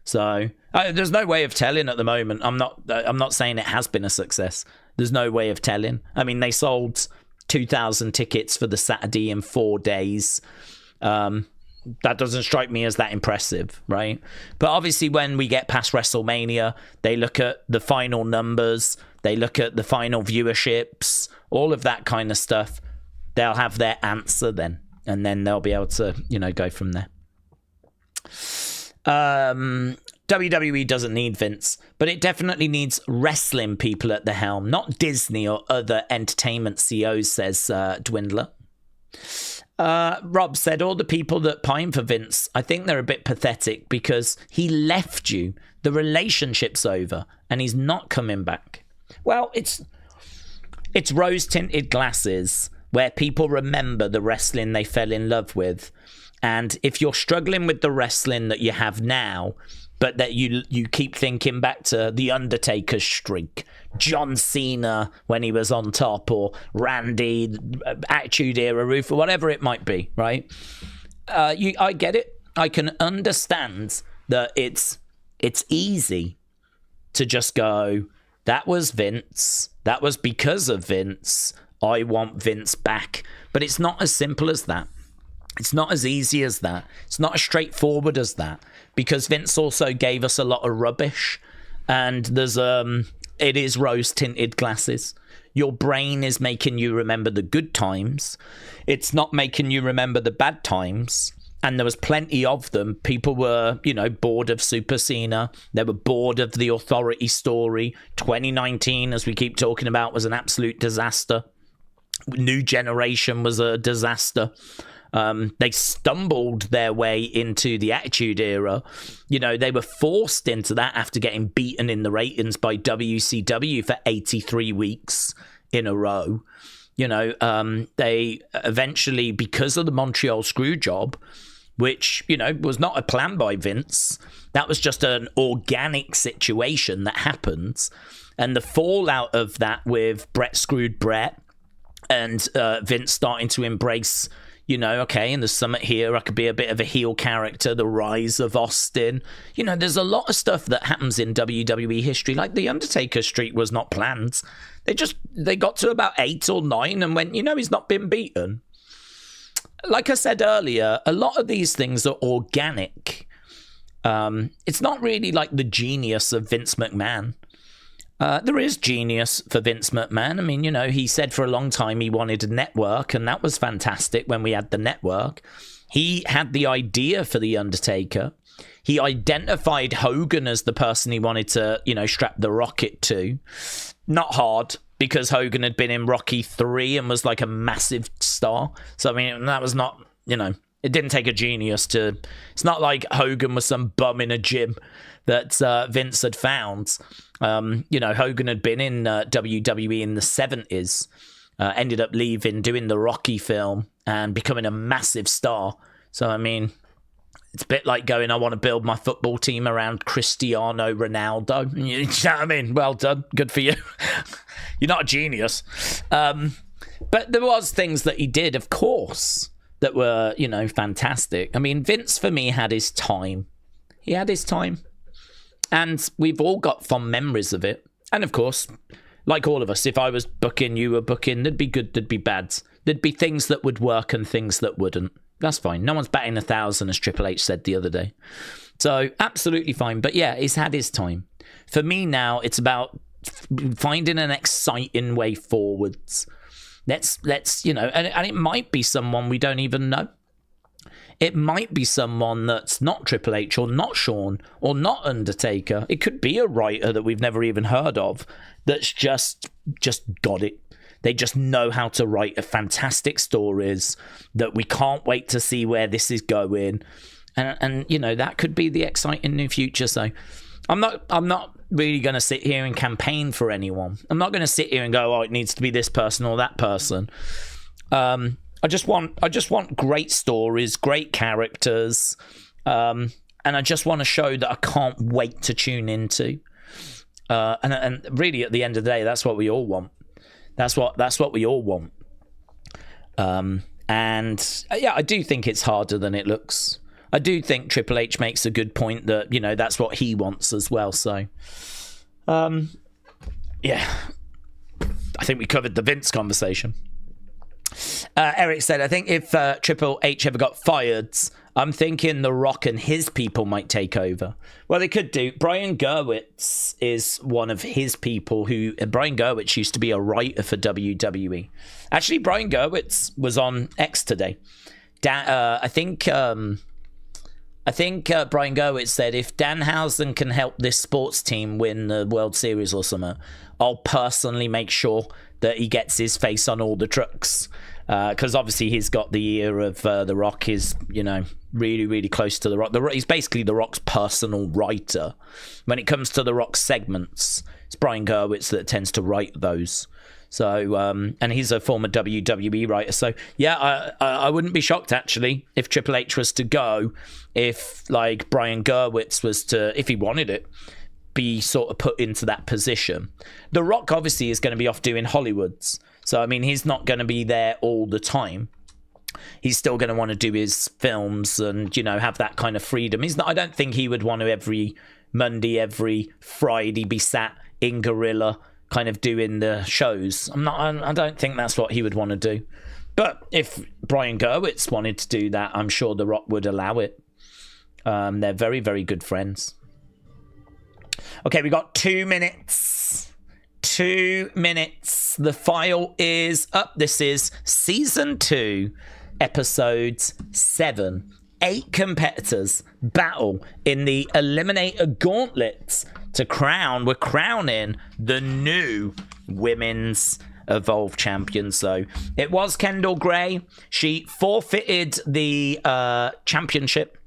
So there's no way of telling at the moment. I'm not saying it has been a success. There's no way of telling. I mean, they sold 2,000 tickets for the Saturday in 4 days. That doesn't strike me as that impressive, right? But obviously when we get past WrestleMania, they look at the final numbers, they look at the final viewerships, all of that kind of stuff. they'll have their answer then. And then they'll be able to, go from there. WWE doesn't need Vince, but it definitely needs wrestling people at the helm, not Disney or other entertainment CEOs, says Dwindler. Rob said, all the people that pine for Vince, I think they're a bit pathetic because he left you. The relationship's over and he's not coming back. Well, it's rose-tinted glasses where people remember the wrestling they fell in love with. And if you're struggling with the wrestling that you have now, but that you keep thinking back to The Undertaker's streak, John Cena when he was on top, or Randy, Attitude Era, Roof, or whatever it might be, right? I get it. I can understand that it's easy to just go, that was Vince. That was because of Vince. I want Vince back. But it's not as simple as that. It's not as easy as that. It's not as straightforward as that, because Vince also gave us a lot of rubbish, and it is rose-tinted glasses. Your brain is making you remember the good times. It's not making you remember the bad times, and there was plenty of them. People were, bored of Super Cena. They were bored of the Authority story. 2019, as we keep talking about, was an absolute disaster. New Generation was a disaster. They stumbled their way into the Attitude Era. They were forced into that after getting beaten in the ratings by WCW for 83 weeks in a row. They eventually, because of the Montreal Screwjob, which, was not a plan by Vince, that was just an organic situation that happens. And the fallout of that with Bret Screwed Bret and Vince starting to embrace, okay, in the summit here, I could be a bit of a heel character, the rise of Austin. There's a lot of stuff that happens in WWE history. Like the Undertaker streak was not planned. They got to about 8 or 9 and went, he's not been beaten. Like I said earlier, a lot of these things are organic. It's not really like the genius of Vince McMahon. There is genius for Vince McMahon. I mean, he said for a long time he wanted a network, and that was fantastic when we had the network. He had the idea for The Undertaker. He identified Hogan as the person he wanted to, strap the rocket to. Not hard, because Hogan had been in Rocky 3 and was like a massive star. So, I mean, that was not, it didn't take a genius to... It's not like Hogan was some bum in a gym that Vince had found. Hogan had been in WWE in the 70s, ended up leaving, doing the Rocky film, and becoming a massive star. So, I mean, it's a bit like going, I want to build my football team around Cristiano Ronaldo. You know what I mean? Well done. Good for you. You're not a genius. But there was things that he did, of course, that were, fantastic. I mean, Vince, for me, had his time. He had his time. And we've all got fond memories of it. And of course, like all of us, if I was booking, you were booking, there'd be good, there'd be bad. There'd be things that would work and things that wouldn't. That's fine. No one's batting 1,000, as Triple H said the other day. So absolutely fine. But yeah, he's had his time. For me now, it's about finding an exciting way forwards. Let's and it might be someone we don't even know. It might be someone that's not Triple H or not Shawn or not Undertaker. It could be a writer that we've never even heard of that's just got it. They just know how to write fantastic stories that we can't wait to see where this is going. And that could be the exciting new future. So I'm not really going to sit here and campaign for anyone. I'm not going to sit here and go, oh, it needs to be this person or that person. I just want great stories, great characters, and I just want a show that I can't wait to tune into. And really, at the end of the day, that's what we all want. That's what we all want. And yeah, I do think it's harder than it looks. I do think Triple H makes a good point that that's what he wants as well. So, yeah, I think we covered the Vince conversation. Eric said, I think if Triple H ever got fired, I'm thinking The Rock and his people might take over. Well, they could do. Brian Gerwitz is one of his people who... Brian Gerwitz used to be a writer for WWE. Actually, Brian Gerwitz was on X today. I think Brian Gerwitz said, if Danhausen can help this sports team win the World Series or something, I'll personally make sure that he gets his face on all the trucks. Because obviously he's got the ear of The Rock. Is, you know, really, really close to The Rock. He's basically The Rock's personal writer. When it comes to The Rock's segments, it's Brian Gerwitz that tends to write those. So, and he's a former WWE writer. So, yeah, I wouldn't be shocked, actually, if Triple H was to go, if, like, Brian Gerwitz was to, if he wanted it, be sort of put into that position. The Rock, obviously, is going to be off doing Hollywoods. So, I mean, he's not going to be there all the time. He's still going to want to do his films and, you know, have that kind of freedom. I don't think he would want to every Monday, every Friday be sat in Gorilla kind of doing the shows. I don't think that's what he would want to do. But if Brian Gerwitz wanted to do that, I'm sure The Rock would allow it. They're very, very good friends. Okay, we got 2 minutes. 2 minutes. The file is up. This is season 2, episodes 7. 8 competitors battle in the Eliminator Gauntlets to crown. We're crowning the new Women's Evolve champion. So it was Kendall Gray. She forfeited the championship.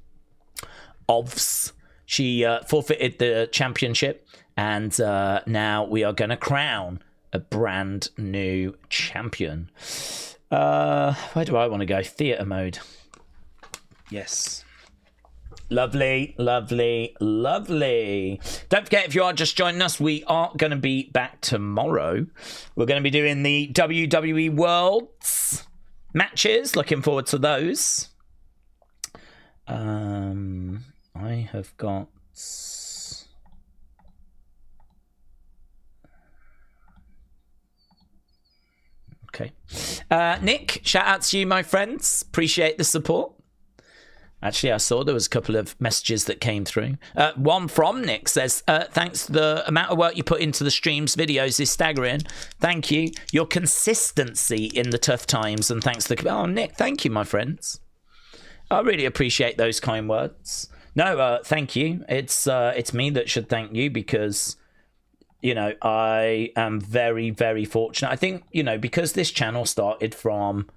She forfeited the championship. And now we are going to crown a brand new champion. Where do I want to go? Theatre mode. Yes. Lovely, lovely, lovely. Don't forget, if you are just joining us, we are going to be back tomorrow. We're going to be doing the WWE World matches. Looking forward to those. I have got... Okay. Nick, shout out to you, my friends. Appreciate the support. Actually, I saw there was a couple of messages that came through. One from Nick says, thanks, the amount of work you put into the streams videos is staggering. Thank you. Your consistency in the tough times, and thanks to... Oh, Nick, thank you, my friends. I really appreciate those kind words. No, thank you. It's me that should thank you, because... You know, I am very, very fortunate. I think, you know, because this channel started from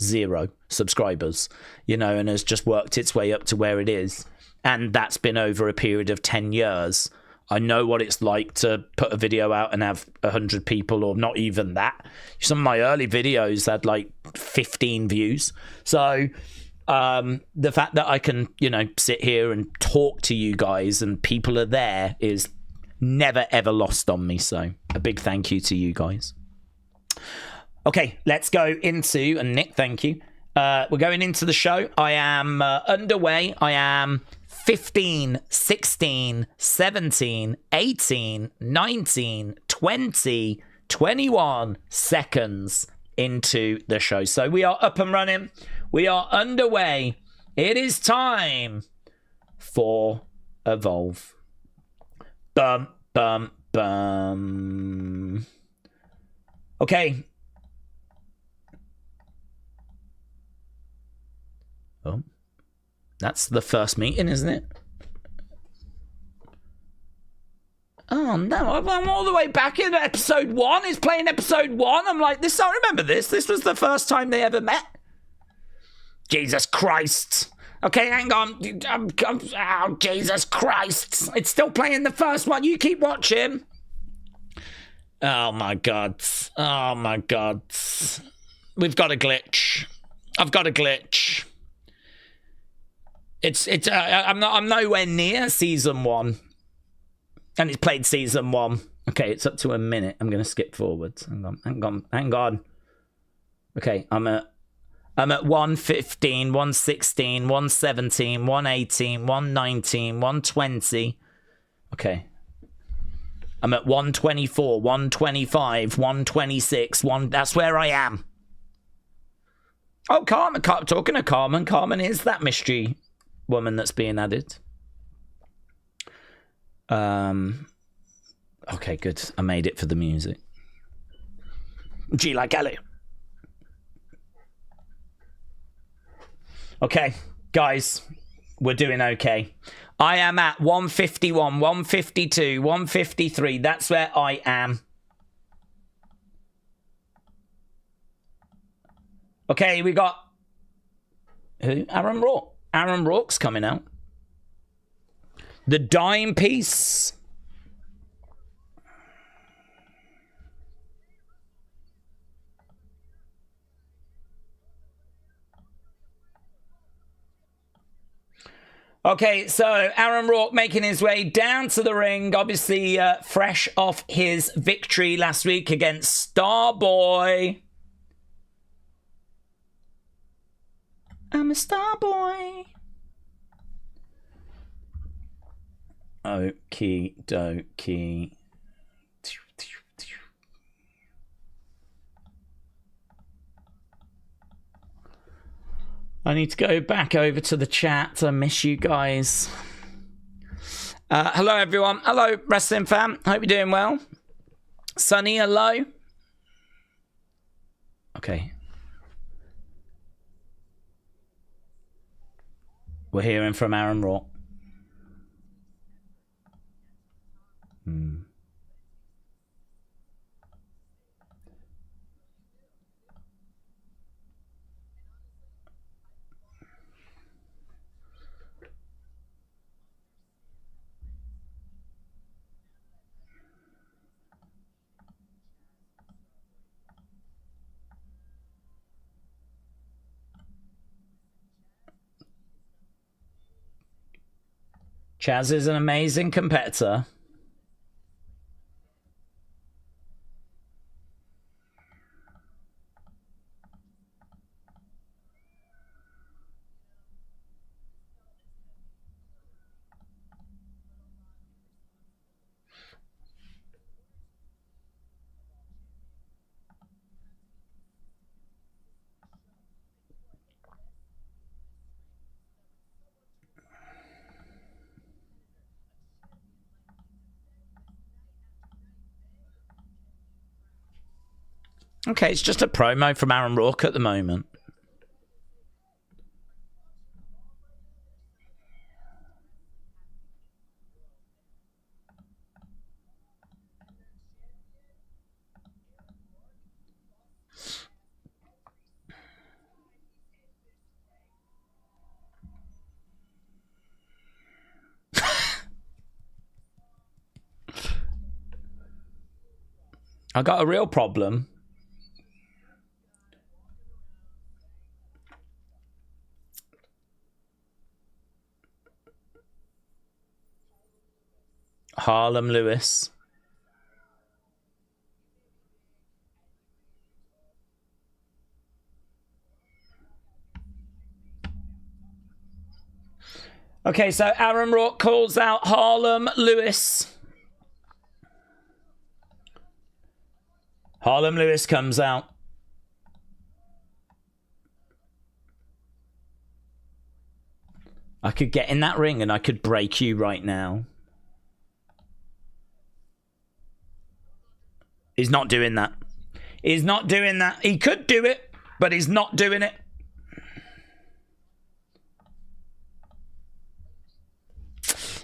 0 subscribers, you know, and has just worked its way up to where it is. And that's been over a period of 10 years. I know what it's like to put a video out and have 100 people, or not even that. Some of my early videos had like 15 views. So the fact that I can, you know, sit here and talk to you guys and people are there is never ever lost on me. So a big thank you to you guys. Okay, let's go into, and Nick, thank you. We're going into the show. I am underway. I am 15, 16, 17, 18, 19, 20, 21 seconds into the show. So we are up and running. We are underway. It is time for Evolve. Bum, bum, bum. Okay. Oh, that's the first meeting, isn't it? Oh, no. I'm all the way back in episode 1. It's playing episode 1. I'm like, I remember this. This was the first time they ever met. Jesus Christ. Okay, hang on. Oh, Jesus Christ. It's still playing the first one. You keep watching. Oh, my God. Oh, my God. We've got a glitch. I've got a glitch. I'm nowhere near season 1. And it's played season 1. Okay, it's up to a minute. I'm going to skip forwards. Hang on. Okay, I'm at 115, 116, 117, 118, 119, 120. Okay. I'm at 124, 125, 126, that's where I am. Oh, Carmen, talking to Carmen. Carmen is that mystery woman that's being added. Okay, good. I made it for the music. G like Ellie. Okay, guys, we're doing okay. I am at 151, 152, 153. That's where I am. Okay, we got... Who? Aaron Rourke. Aaron Rourke's coming out. The dime piece. Okay, so Aaron Rourke making his way down to the ring, obviously fresh off his victory last week against Starboy. I'm a Starboy. Okie dokie. I need to go back over to the chat. I miss you guys. Hello, everyone. Hello, wrestling fam. Hope you're doing well. Sunny, hello. Okay. We're hearing from Aaron Rourke. Chaz is an amazing competitor. Okay, it's just a promo from Aaron Rourke at the moment. I got a real problem. Harlem Lewis. Okay, so Aaron Rourke calls out Harlem Lewis. Harlem Lewis comes out. I could get in that ring and I could break you right now. He's not doing that. He's not doing that. He could do it, but he's not doing it.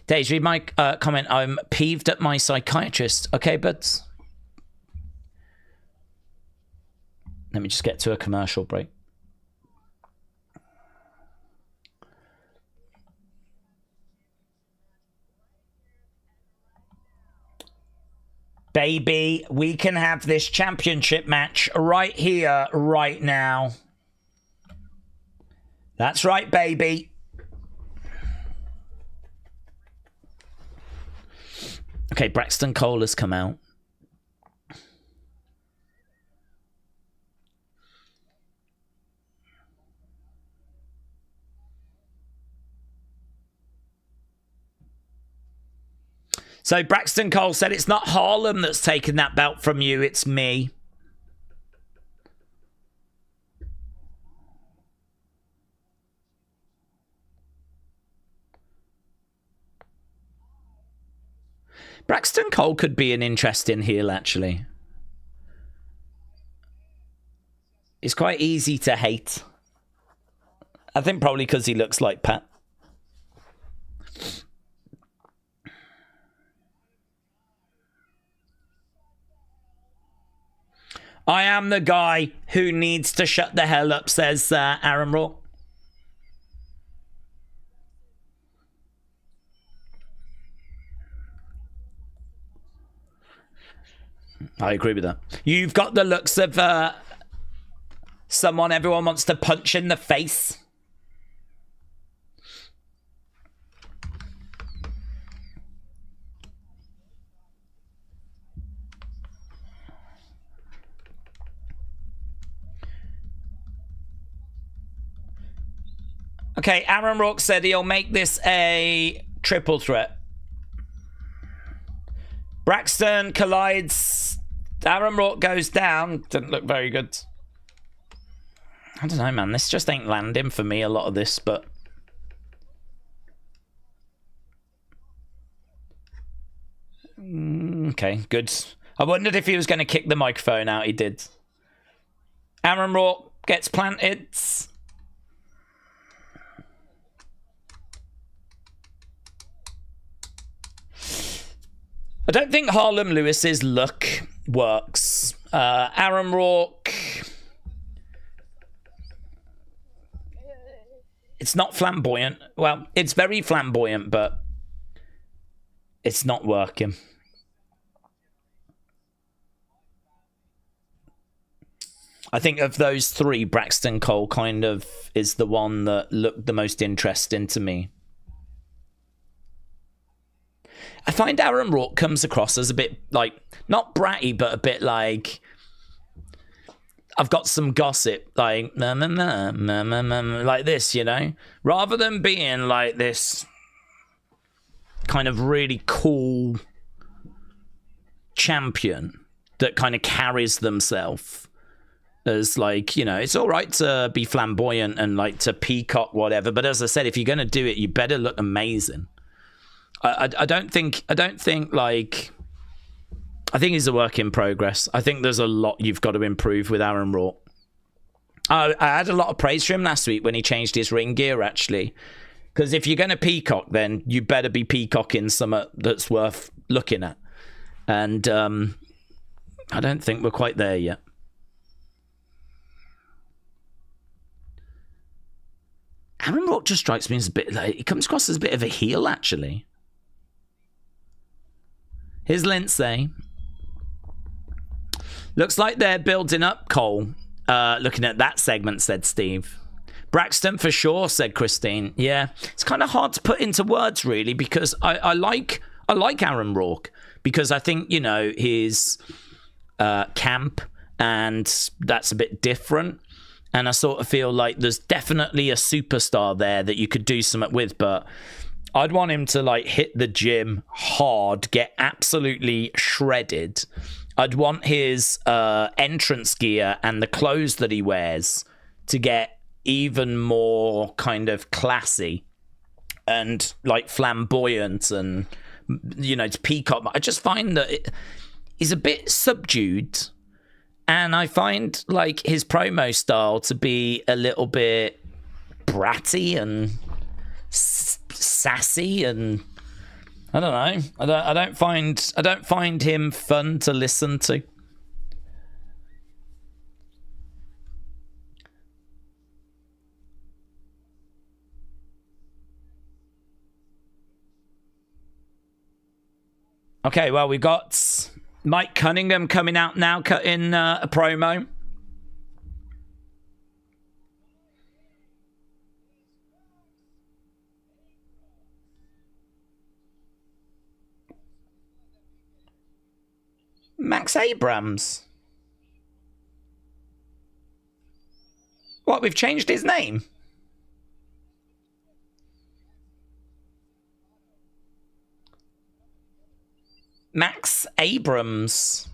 Daze, read my comment. I'm peeved at my psychiatrist. Okay, but let me just get to a commercial break. Baby, we can have this championship match right here, right now. That's right, baby. Okay, Braxton Cole has come out. So Braxton Cole said, it's not Harlem that's taken that belt from you, it's me. Braxton Cole could be an interesting heel, actually. It's quite easy to hate. I think probably because he looks like Pat. I am the guy who needs to shut the hell up, says Aaron Rourke. I agree with that. You've got the looks of someone everyone wants to punch in the face. Okay, Aaron Rourke said he'll make this a triple threat. Braxton collides. Aaron Rourke goes down. Didn't look very good. I don't know, man. This just ain't landing for me, a lot of this, but... Okay, good. I wondered if he was going to kick the microphone out. He did. Aaron Rourke gets planted. I don't think Harlem Lewis's look works. Aaron Rourke... It's not flamboyant. Well, it's very flamboyant, but it's not working. I think of those three, Braxton Cole kind of is the one that looked the most interesting to me. I find Aaron Rourke comes across as a bit like, not bratty, but a bit like, I've got some gossip, like, like this, you know? Rather than being like this kind of really cool champion that kind of carries themselves as like, you know, it's all right to be flamboyant and like to peacock whatever, but as I said, if you're going to do it, you better look amazing. I don't think like, I think he's a work in progress. I think there's a lot you've got to improve with Aaron Rourke. I had a lot of praise for him last week when he changed his ring gear, actually. Because if you're going to peacock, then you better be peacocking something that's worth looking at. And I don't think we're quite there yet. Aaron Rourke just strikes me as a bit like, he comes across as a bit of a heel, actually. Here's Lindsay. Looks like they're building up Cole. Looking at that segment, said Steve. Braxton for sure, said Christine. Yeah, it's kind of hard to put into words, really, because I like Aaron Rourke because I think, you know, his camp and that's a bit different. And I sort of feel like there's definitely a superstar there that you could do something with, but I'd want him to like hit the gym hard, get absolutely shredded. I'd want his entrance gear and the clothes that he wears to get even more kind of classy and like flamboyant and, you know, to peacock. I just find that he's a bit subdued, and I find like his promo style to be a little bit bratty and sassy, and I don't know. I don't find him fun to listen to. Okay, well, we've got Mike Cunningham coming out now, cutting a promo. Max Abrams. What, we've changed his name? Max Abrams.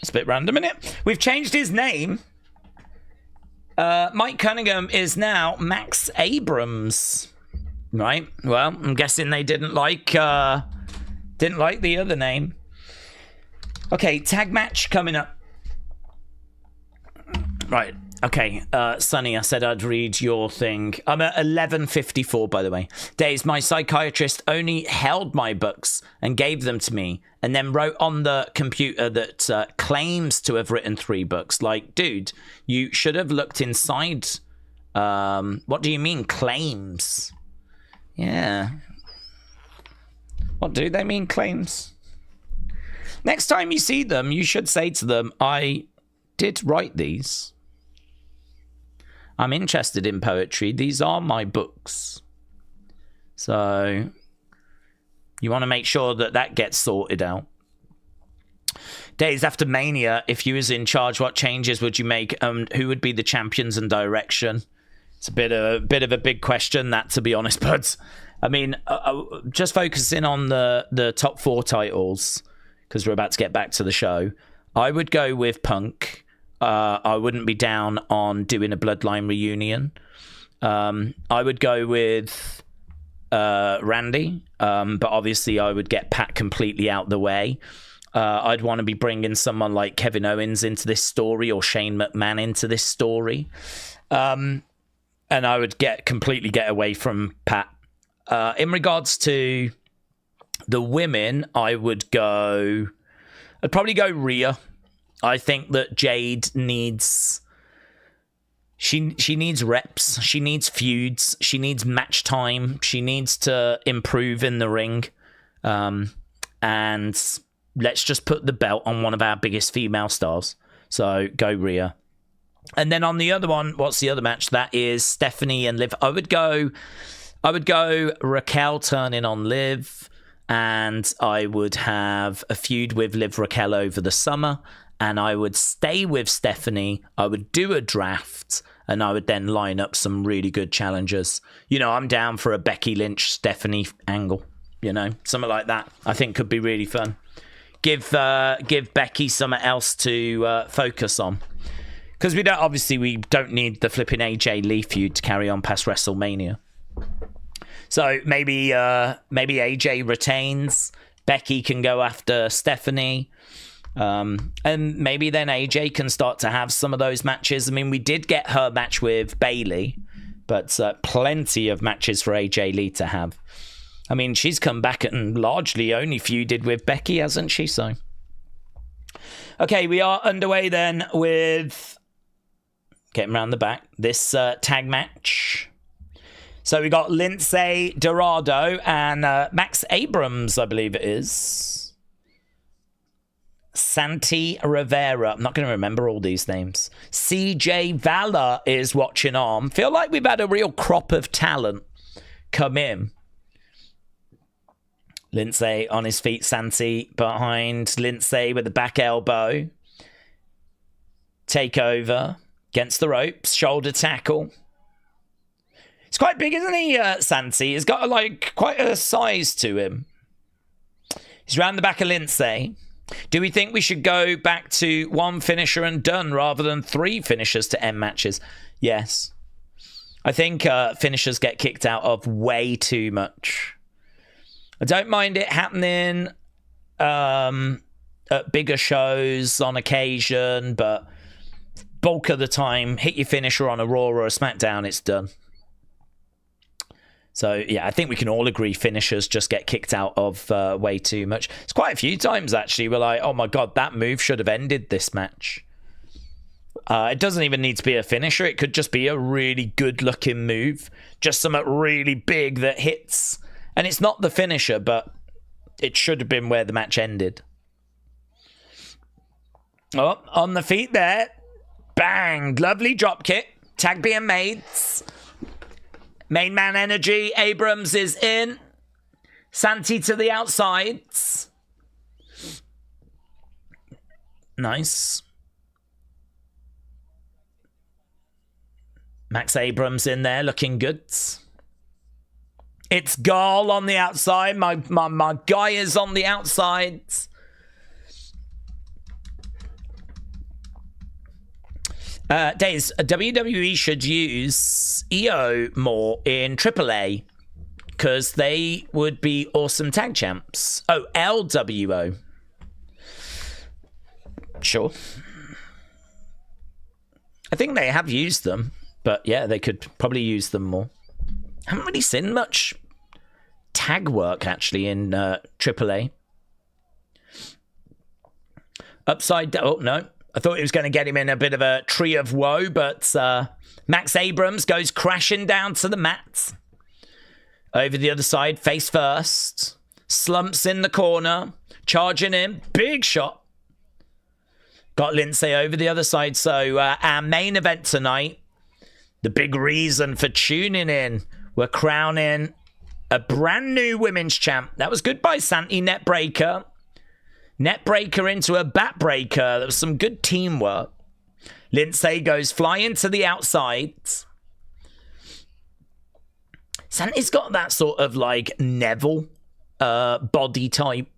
It's a bit random, isn't it? We've changed his name. Mike Cunningham is now Max Abrams. Right. Well, I'm guessing they didn't like the other name. Okay, tag match coming up. Right. Okay, Sonny, I said I'd read your thing. I'm at 11:54, by the way. Daze, my psychiatrist only held my books and gave them to me, and then wrote on the computer that claims to have written 3 books. Like, dude, you should have looked inside. What do you mean, claims? Yeah. What do they mean, claims? Next time you see them, you should say to them, I did write these. I'm interested in poetry. These are my books. So you want to make sure that that gets sorted out. Days after Mania, if you was in charge, what changes would you make? Who would be the champions and direction? It's a bit of a big question, that, to be honest. But I mean, just focusing on the top 4 titles, because we're about to get back to the show. I would go with Punk. I wouldn't be down on doing a Bloodline reunion. I would go with Randy, but obviously I would get Pat completely out the way. I'd want to be bringing someone like Kevin Owens into this story, or Shane McMahon into this story. And I would completely get away from Pat. In regards to the women, I'd probably go Rhea. I think that Jade needs... She needs reps. She needs feuds. She needs match time. She needs to improve in the ring. And let's just put the belt on one of our biggest female stars. So go Rhea. And then on the other one, what's the other match? That is Stephanie and Liv. I would go Raquel turning on Liv. And I would have a feud with Liv Raquel over the summer. And I would stay with Stephanie. I would do a draft, and I would then line up some really good challengers. You know, I'm down for a Becky Lynch, Stephanie angle. You know, something like that. I think could be really fun. Give Becky something else to focus on, because we don't need the flipping AJ Lee feud to carry on past WrestleMania. So maybe AJ retains. Becky can go after Stephanie. And maybe then AJ can start to have some of those matches. I mean, we did get her match with Bayley, but plenty of matches for AJ Lee to have. I mean, she's come back and largely only feuded with Becky, hasn't she? So, okay, we are underway then with getting around the back. This tag match. So we got Lindsay Dorado and Max Abrams, I believe it is. Santi Rivera. I'm not going to remember all these names. CJ Valor is watching on. Feel like we've had a real crop of talent come in. Lindsay on his feet. Santi behind Lindsay with the back elbow. Take over. Against the ropes. Shoulder tackle. He's quite big, isn't he, Santi? He's got quite a size to him. He's round the back of Lindsay. Do we think we should go back to 1 finisher and done rather than 3 finishers to end matches? Yes. I think finishers get kicked out of way too much. I don't mind it happening at bigger shows on occasion, but bulk of the time, hit your finisher on a Raw or a SmackDown, it's done. So, yeah, I think we can all agree finishers just get kicked out of way too much. It's quite a few times, actually, we're like, oh, my God, that move should have ended this match. It doesn't even need to be a finisher. It could just be a really good-looking move. Just something really big that hits. And it's not the finisher, but it should have been where the match ended. Oh, on the feet there. Bang. Lovely drop kick. Tag being made. Main man energy. Abrams is in. Santi to the outside. Nice. Max Abrams in there looking good. It's Gall on the outside. My guy is on the outside. Daze, WWE should use EO more in AAA because they would be awesome tag champs. Oh, LWO. Sure. I think they have used them, but yeah, they could probably use them more. I haven't really seen much tag work actually in AAA. Upside down. Oh, no. I thought he was going to get him in a bit of a tree of woe, but Max Abrams goes crashing down to the mat. Over the other side, face first. Slumps in the corner. Charging in. Big shot. Got Lindsay over the other side. So our main event tonight, the big reason for tuning in, we're crowning a brand new women's champ. That was good by Santi Netbreaker. Netbreaker into a backbreaker. There was some good teamwork. Lindsay goes flying to the outside. Santi's got that sort of like Neville body type.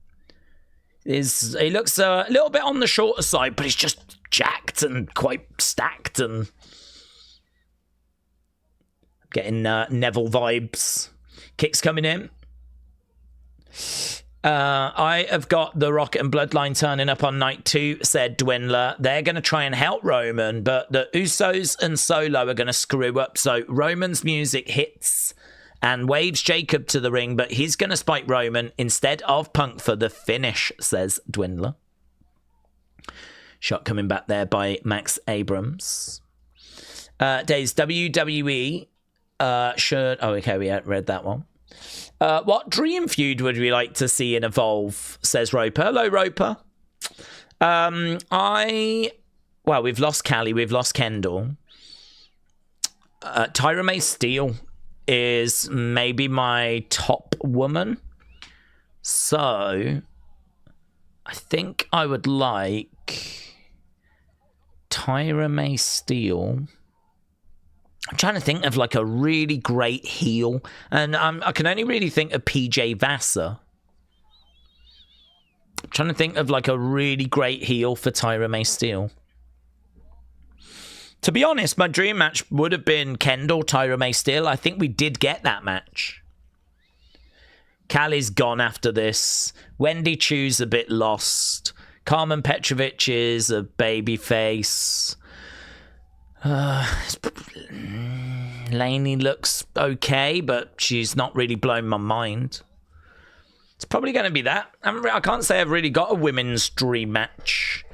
He looks a little bit on the shorter side, but he's just jacked and quite stacked and getting Neville vibes. Kicks coming in. I have got the Rocket and Bloodline turning up on night 2, said Dwindler. They're going to try and help Roman, but the Usos and Solo are going to screw up. So Roman's music hits and waves Jacob to the ring, but he's going to spike Roman instead of Punk for the finish, says Dwindler. Shot coming back there by Max Abrams. Days WWE should... Oh, okay, we read that one. What dream feud would we like to see in Evolve, says Roper. Hello, Roper. Well, we've lost Callie, we've lost Kendall. Tyra May Steele is maybe my top woman. So, I think I would like Tyra May Steele. I'm trying to think of like a really great heel, and I can only really think of PJ Vasa. I'm trying to think of like a really great heel for Tyra May Steele. To be honest, my dream match would have been Kendall, Tyra May Steele. I think we did get that match. Callie's gone after this. Wendy Choo's a bit lost. Carmen Petrovic is a babyface. Lainey looks okay, but she's not really blown my mind. It's probably going to be that. I can't say I've really got a women's dream match,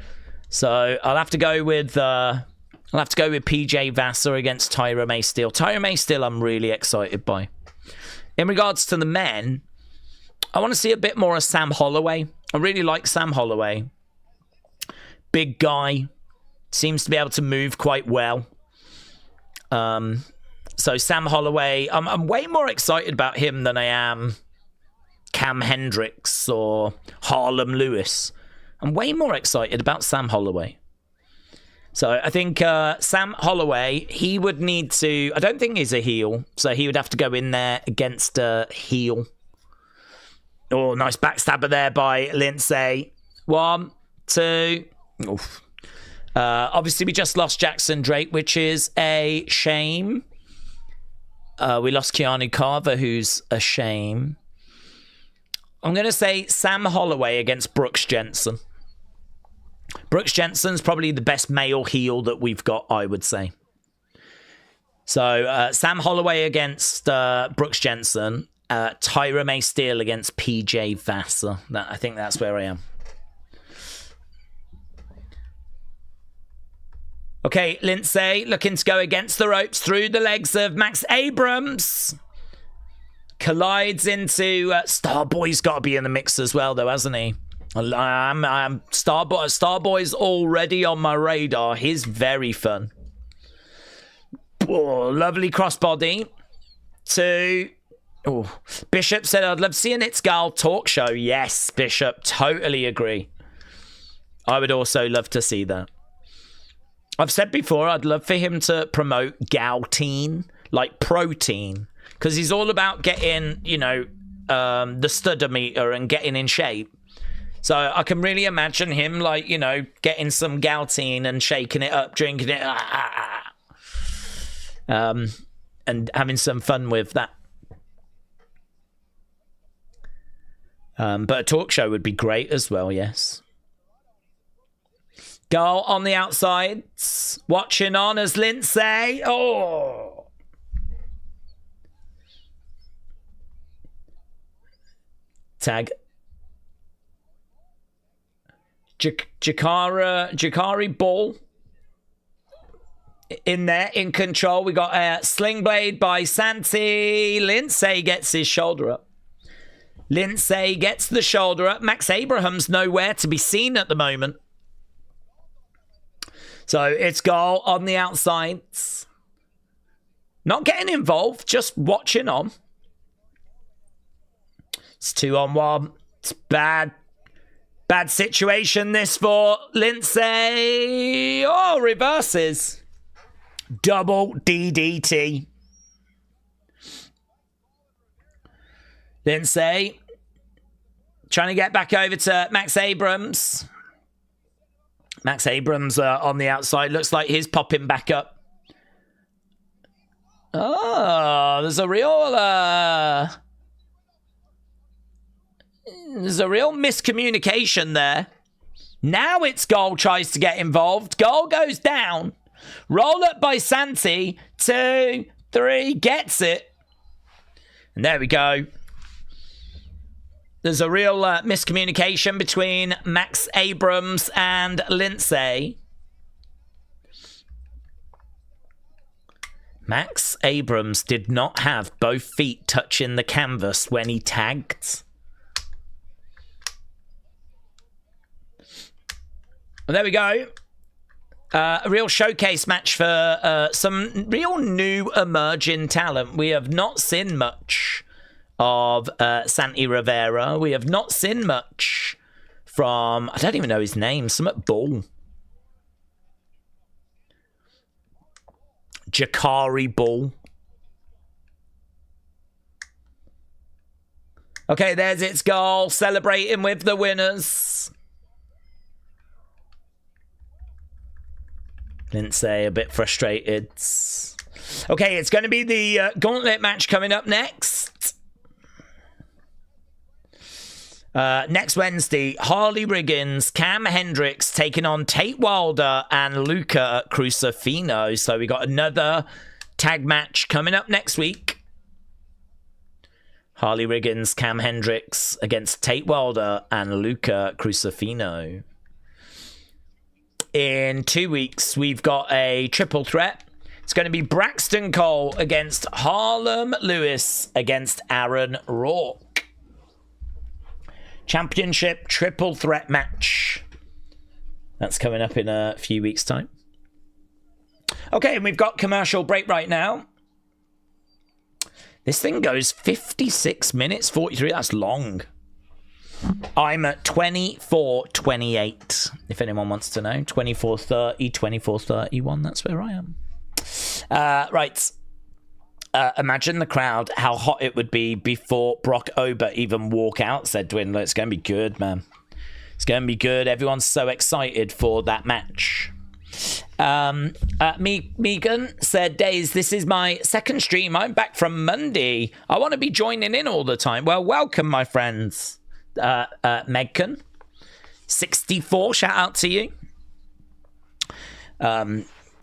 so I'll have to go with PJ Vasa against Tyra May Steele. Tyra May Steele, I'm really excited by. In regards to the men, I want to see a bit more of Sam Holloway. I really like Sam Holloway. Big guy. Seems to be able to move quite well. So Sam Holloway, I'm way more excited about him than I am Cam Hendricks or Harlem Lewis. I'm way more excited about Sam Holloway. So I think Sam Holloway, he would need to... I don't think he's a heel, so he would have to go in there against a heel. Oh, nice backstabber there by Lindsay. 1, 2... Oof. Obviously, we just lost Jackson Drake, which is a shame. We lost Keanu Carver, who's a shame. I'm going to say Sam Holloway against Brooks Jensen. Brooks Jensen's probably the best male heel that we've got, I would say. So, Sam Holloway against Brooks Jensen. Tyra May Steele against PJ Vasa. I think that's where I am. Okay, Lindsay looking to go against the ropes through the legs of Max Abrams. Collides into... Starboy's got to be in the mix as well, though, hasn't he? Starboy's already on my radar. He's very fun. Oh, lovely crossbody. 2. Oh, Bishop said, I'd love to see an It's Gal talk show. Yes, Bishop. Totally agree. I would also love to see that. I've said before, I'd love for him to promote Galteen, like protein, because he's all about getting, the studder meter and getting in shape. So I can really imagine him, like, you know, getting some Galtine and shaking it up, drinking it, and having some fun with that. But a talk show would be great as well, yes. Goal on the outside. Watching on as Lindsay. Oh. Tag. Jakari Ball. In there, in control. We got a sling blade by Santi. Lindsay gets his shoulder up. Lindsay gets the shoulder up. Max Abraham's nowhere to be seen at the moment. So it's goal on the outsides. Not getting involved, just watching on. It's 2-on-1. It's bad situation this for Lindsay. Oh, reverses. Double DDT. Lindsay trying to get back over to Max Abrams. Max Abrams on the outside. Looks like he's popping back up. Oh, there's a real miscommunication there. Now it's Goal tries to get involved. Goal goes down. Roll up by Santi. 2, 3, gets it. And there we go. There's a real miscommunication between Max Abrams and Lindsay. Max Abrams did not have both feet touching the canvas when he tagged. Well, there we go. A real showcase match for some real new emerging talent. We have not seen much of Santi Rivera. We have not seen much from, I don't even know his name, something Ball. Jakari Ball. Okay, there's its goal. Celebrating with the winners. Lindsay a bit frustrated. Okay, it's going to be the gauntlet match coming up next. Next Wednesday, Harley Riggins, Cam Hendricks taking on Tate Wilder and Luca Crucifino. So we got another tag match coming up next week. Harley Riggins, Cam Hendricks against Tate Wilder and Luca Crucifino. In 2 weeks, we've got a triple threat. It's going to be Braxton Cole against Harlem Lewis against Aaron Rourke. Championship triple threat match. That's coming up in a few weeks' time. Okay, and we've got commercial break right now. This thing goes 56 minutes, 43. That's long. I'm at 24:28, if anyone wants to know. 24:30, 24:31. That's where I am. Right. Imagine the crowd, how hot it would be before Brock Ober even walk out, said Dwindler. It's going to be good, man. It's going to be good. Everyone's so excited for that match. Megan said, Daze, this is my second stream. I'm back from Monday. I want to be joining in all the time. Well, welcome, my friends. Megan, 64, shout out to you.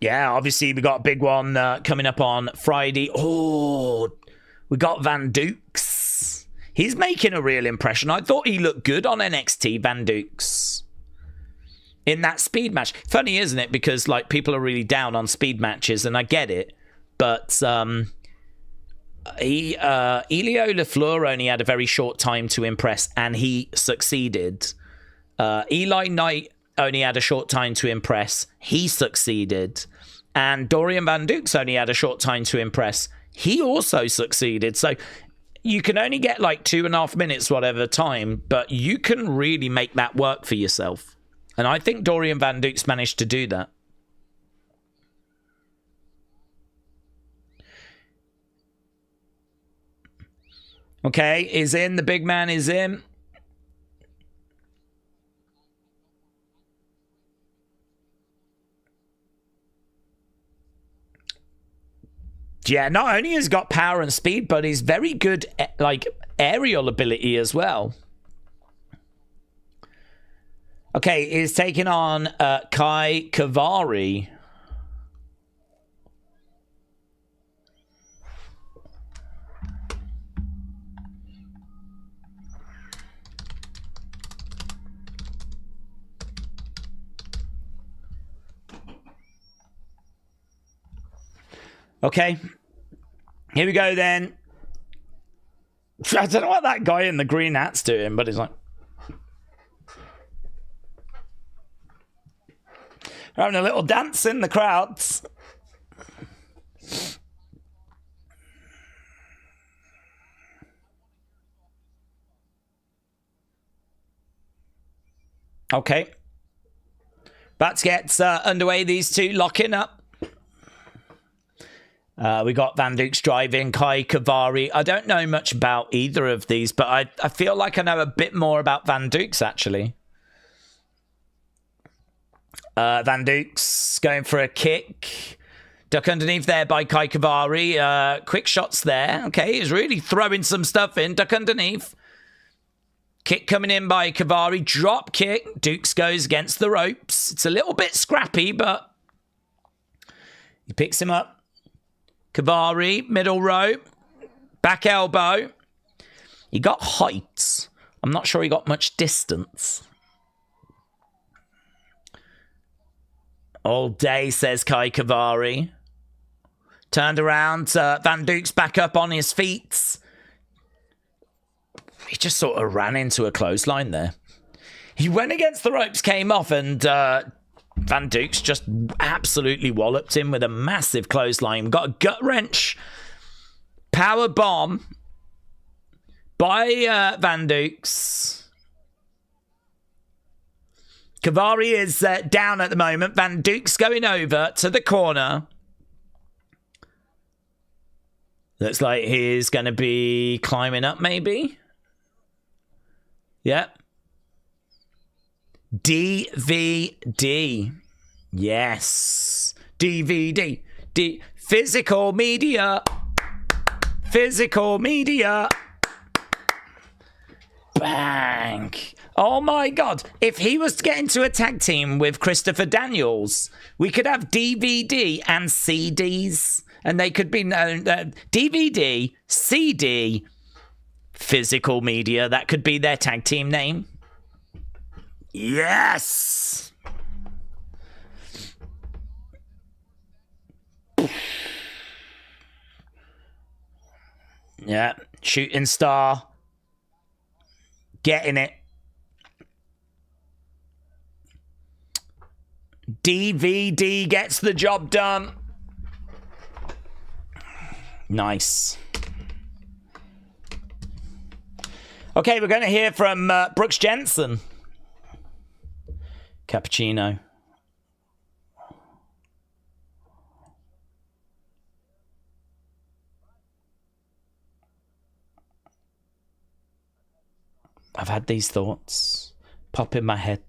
Yeah, obviously we got a big one coming up on Friday. Oh, we got Van Dukes. He's making a real impression. I thought he looked good on NXT, Van Dukes, in that speed match. Funny, isn't it? Because like people are really down on speed matches, and I get it. But Elio LaFleur only had a very short time to impress, and he succeeded. Eli Knight only had a short time to impress. He succeeded. And Dorian Van Dukes only had a short time to impress. He also succeeded. So you can only get like 2.5 minutes, whatever time, but you can really make that work for yourself. And I think Dorian Van Dukes managed to do that. Okay, is in. The big man is in. Yeah, not only has got power and speed, but he's very good at, like, aerial ability as well. Okay, he's taking on Kai Kavari. Okay, here we go then. I don't know what that guy in the green hat's doing, but he's like... We're having a little dance in the crowds. Okay. That gets underway, these two locking up. We got Van Dukes driving, Kai Kavari. I don't know much about either of these, but I feel like I know a bit more about Van Dukes, actually. Van Dukes going for a kick. Duck underneath there by Kai Kavari. Quick shots there. Okay, he's really throwing some stuff in. Duck underneath. Kick coming in by Kavari. Drop kick. Dukes goes against the ropes. It's a little bit scrappy, but he picks him up. Kavari, middle rope, back elbow. He got height. I'm not sure he got much distance. All day, says Kai Kavari. Turned around, Van Dukes back up on his feet. He just sort of ran into a clothesline there. He went against the ropes, came off, and Van Dukes just absolutely walloped him with a massive clothesline. Got a gut wrench. Power bomb by Van Dukes. Kavari is down at the moment. Van Dukes going over to the corner. Looks like he's going to be climbing up, maybe. Yep. DVD. Yes. DVD. Physical media. Physical media. Bang. Oh my God. If he was to get into a tag team with Christopher Daniels, we could have DVD and CDs. And they could be DVD, CD, physical media. That could be their tag team name. Yes! Yeah, shooting star. Getting it. DVD gets the job done. Nice. Okay, we're going to hear from Brooks Jensen. Cappuccino. I've had these thoughts pop in my head.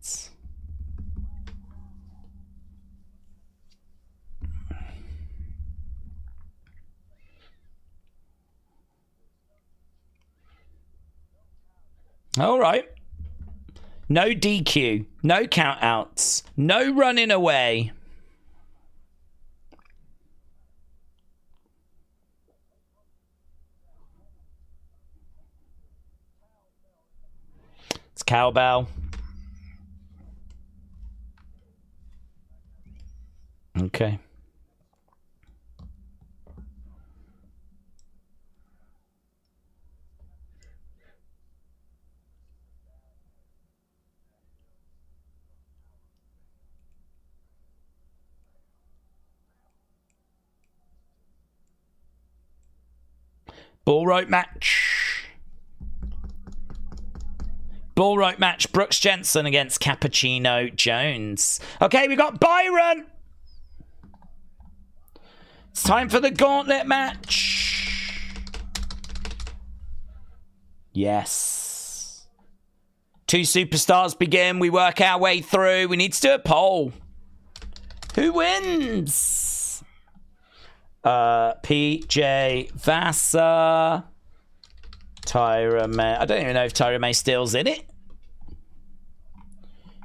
All right. No DQ. No countouts. No running away. It's cowbell. Okay. Bull rope match. Bull rope match. Brooks Jensen against Cappuccino Jones. Okay, we got Byron. It's time for the gauntlet match. Yes. Two superstars begin. We work our way through. We need to do a poll. Who wins? PJ Vasa, Tyra May. I don't even know if Tyra May Steele's in it.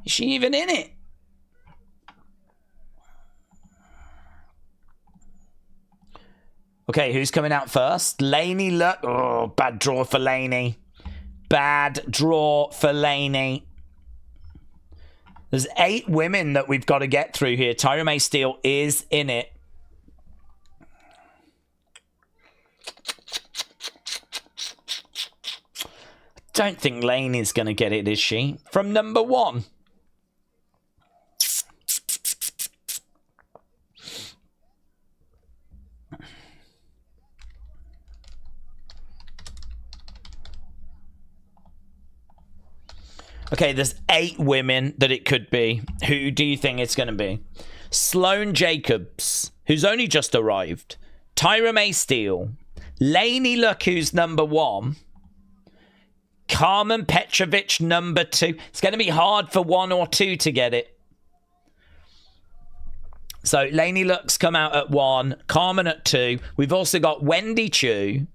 Is she even in it? Okay, who's coming out first? Laney, look. Oh, bad draw for Laney. Bad draw for Laney. There's 8 women that we've got to get through here. Tyra May Steele is in it. Don't think Laney's going to get it, is she? From number 1. Okay, there's 8 women that it could be. Who do you think it's going to be? Sloane Jacobs, who's only just arrived. Tyra May Steele. Laney Luck, who's number 1. Carmen Petrovich, number 2. It's going to be hard for 1 or 2 to get it. So Laney Luck's come out at 1. Carmen at 2. We've also got Wendy Choo.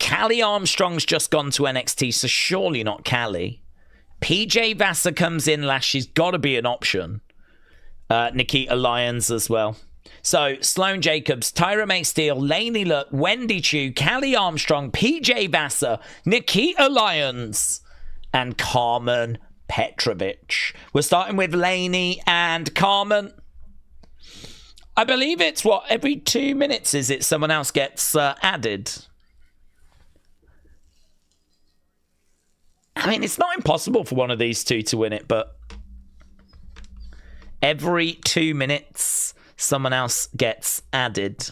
Callie Armstrong's just gone to NXT, so surely not Callie. PJ Vasa comes in last. She's got to be an option. Nikita Lyons as well. So, Sloane Jacobs, Tyra May Steele, Laney Luck, Wendy Choo, Callie Armstrong, PJ Vasa, Nikita Lyons, and Carmen Petrovich. We're starting with Laney and Carmen. I believe it's, what, every 2 minutes, is it, someone else gets added? I mean, it's not impossible for one of these 2 to win it, but every 2 minutes, someone else gets added.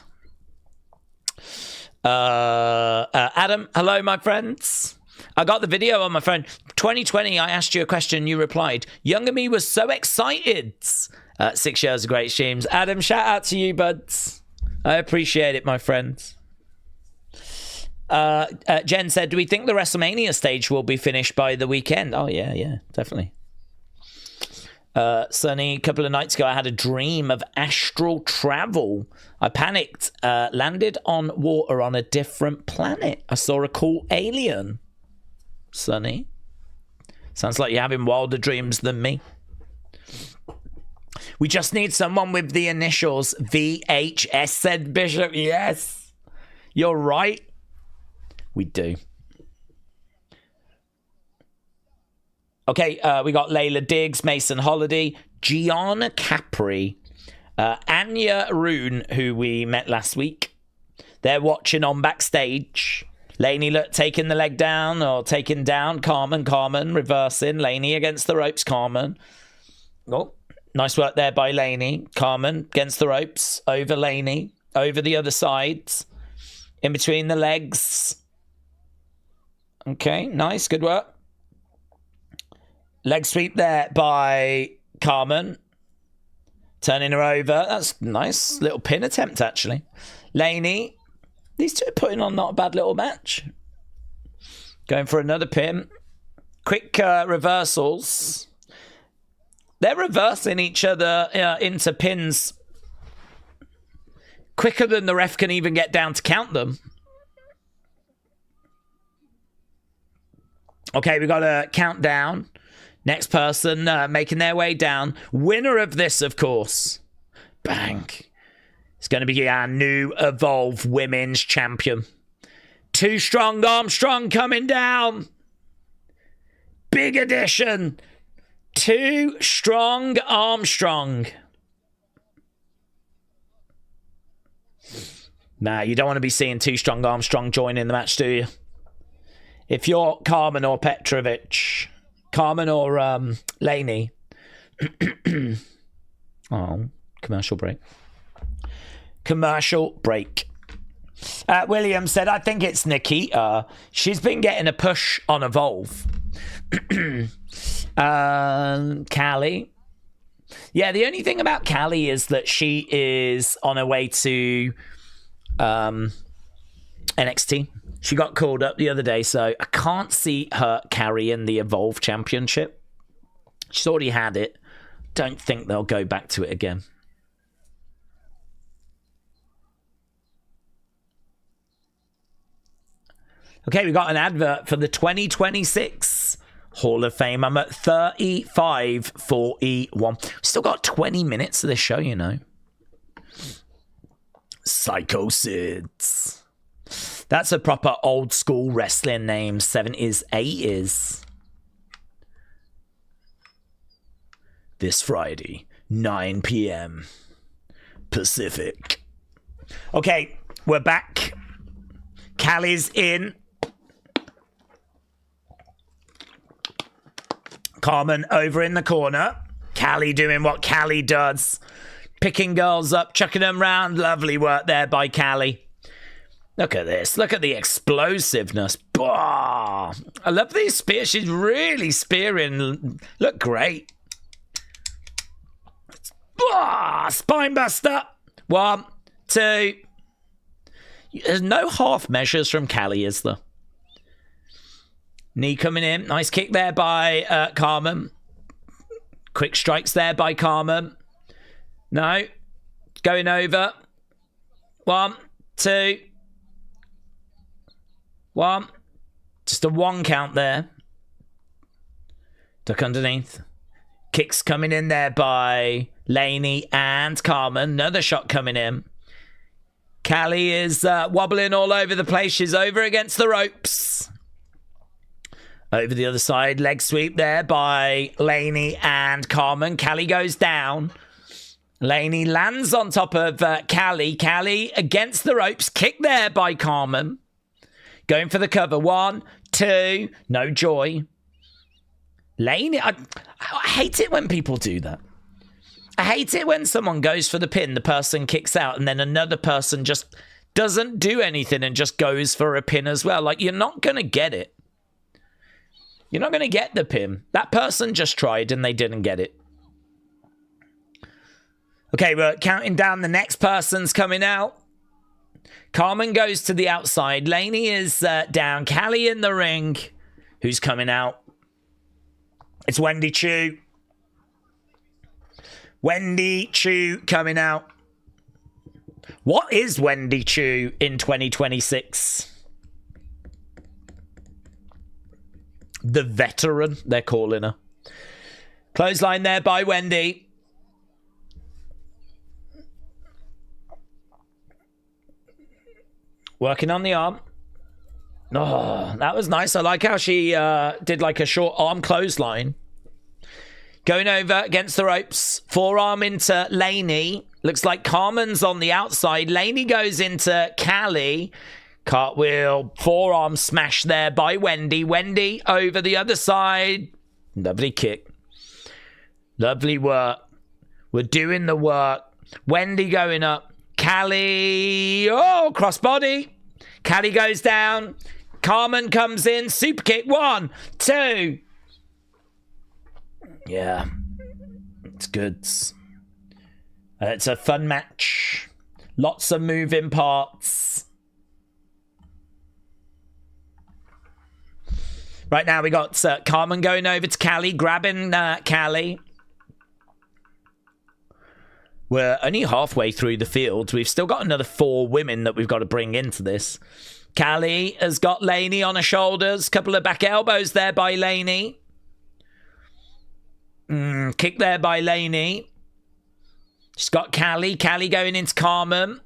Adam, hello, my friends. I got the video on my phone. 2020, I asked you a question, you replied. Younger me was so excited. 6 years of great streams. Adam, shout out to you, buds. I appreciate it, my friends. Jen said, do we think the WrestleMania stage will be finished by the weekend? Oh, yeah, definitely. Sonny, a couple of nights ago, I had a dream of astral travel. I panicked, landed on water on a different planet. I saw a cool alien. Sonny, sounds like you're having wilder dreams than me. We just need someone with the initials VHS, said Bishop. Yes, you're right. We do. Okay, we got Layla Diggs, Mason Holiday, Gianna Capri, Anya Rune, who we met last week. They're watching on backstage. Laney taking the leg down or taking down. Carmen, reversing. Laney against the ropes. Carmen. Oh, nice work there by Laney. Carmen against the ropes. Over Laney. Over the other side. In between the legs. Okay, nice. Good work. Leg sweep there by Carmen. Turning her over. That's nice. Little pin attempt, actually. Laney. These two are putting on not a bad little match. Going for another pin. Quick reversals. They're reversing each other into pins quicker than the ref can even get down to count them. Okay, we got a countdown. Next person making their way down. Winner of this, of course. Bang. It's going to be our new Evolve Women's Champion. Too Strong Armstrong coming down. Big addition. Too Strong Armstrong. Nah, you don't want to be seeing Too Strong Armstrong joining the match, do you? If you're Carmen or Petrovich, Carmen or Laney. Oh, commercial break. Commercial break. William said, I think it's Nikita. She's been getting a push on Evolve. Callie. Yeah, the only thing about Callie is that she is on her way to NXT. She got called up the other day, so I can't see her carrying the Evolve Championship. She's already had it. Don't think they'll go back to it again. Okay, we got an advert for the 2026 Hall of Fame. I'm at 35:41. Still got 20 minutes of this show, you know. Psychosids. That's a proper old school wrestling name. 70s, 80s. This Friday, 9 p.m. Pacific. Okay, we're back. Callie's in. Carmen over in the corner. Callie doing what Callie does. Picking girls up, chucking them round. Lovely work there by Callie. Look at this. Look at the explosiveness. Bah! I love these spears. She's really spearing. Look great. Bah! Spine buster. 1, 2. There's no half measures from Callie, is there? Knee coming in. Nice kick there by Carmen. Quick strikes there by Carmen. No. Going over. 1, 2. 1. Just a 1 count there. Duck underneath. Kicks coming in there by Laney and Carmen. Another shot coming in. Callie is wobbling all over the place. She's over against the ropes. Over the other side, leg sweep there by Laney and Carmen. Callie goes down. Laney lands on top of Callie. Callie against the ropes. Kick there by Carmen. Going for the cover. 1, 2. No joy. Laney, I hate it when people do that. I hate it when someone goes for the pin, the person kicks out, and then another person just doesn't do anything and just goes for a pin as well. Like, you're not going to get it. You're not going to get the pin. That person just tried and they didn't get it. Okay, we're counting down. The next person's coming out. Carmen goes to the outside. Laney is down. Callie in the ring. Who's coming out? It's Wendy Choo. Wendy Choo coming out. What is Wendy Choo in 2026? The veteran, they're calling her. Clothesline there by Wendy. Working on the arm. Oh, that was nice. I like how she did like a short arm clothesline. Going over against the ropes. Forearm into Laney. Looks like Carmen's on the outside. Laney goes into Callie. Cartwheel, forearm smash there by Wendy. Wendy over the other side. Lovely kick. Lovely work. We're doing the work. Wendy going up. Callie. Oh, crossbody. Callie goes down. Carmen comes in. Super kick. 1, 2. Yeah. It's good. It's a fun match. Lots of moving parts. Right now we got Carmen going over to Callie, grabbing Callie. We're only halfway through the field. We've still got another 4 women that we've got to bring into this. Callie has got Laney on her shoulders. Couple of back elbows there by Laney. Kick there by Laney. She's got Callie. Callie going into Carmen.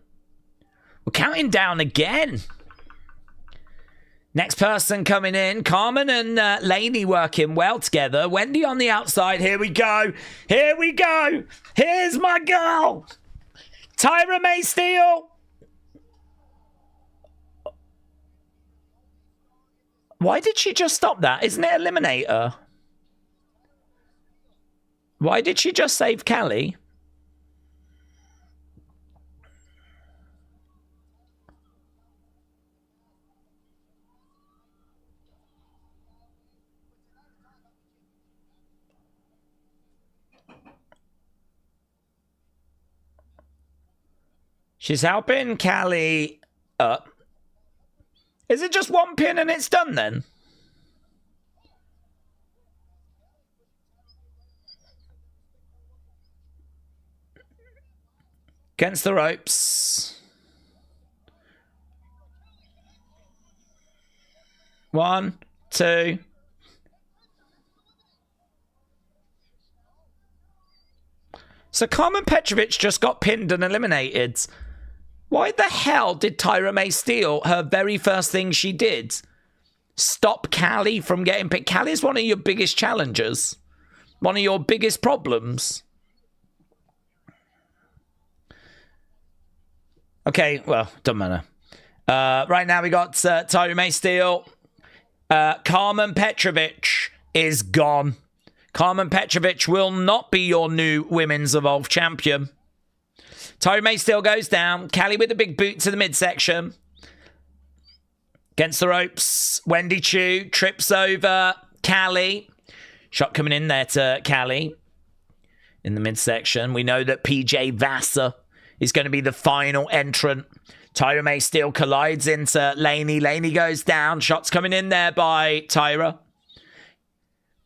We're counting down again. Next person coming in. Carmen and Laney working well together. Wendy on the outside. Here we go. Here we go. Here's my girl. Tyra May Steele. Why did she just stop that? Isn't it Eliminator? Why did she just save Callie? She's helping Callie up. Is it just 1 pin and it's done then? Against the ropes. 1, 2. So Carmen Petrovic just got pinned and eliminated. Why the hell did Tyra May Steele, her very first thing she did, stop Callie from getting picked? Callie's one of your biggest challengers. One of your biggest problems. Okay, well, doesn't matter. Right now we got Tyra May Steele. Carmen Petrovic is gone. Carmen Petrovic will not be your new Women's Evolve champion. Tyra May Steele goes down. Callie with the big boot to the midsection. Against the ropes. Wendy Choo trips over Callie. Shot coming in there to Callie. In the midsection. We know that PJ Vasa is going to be the final entrant. Tyra May Steele collides into Laney. Laney goes down. Shots coming in there by Tyra.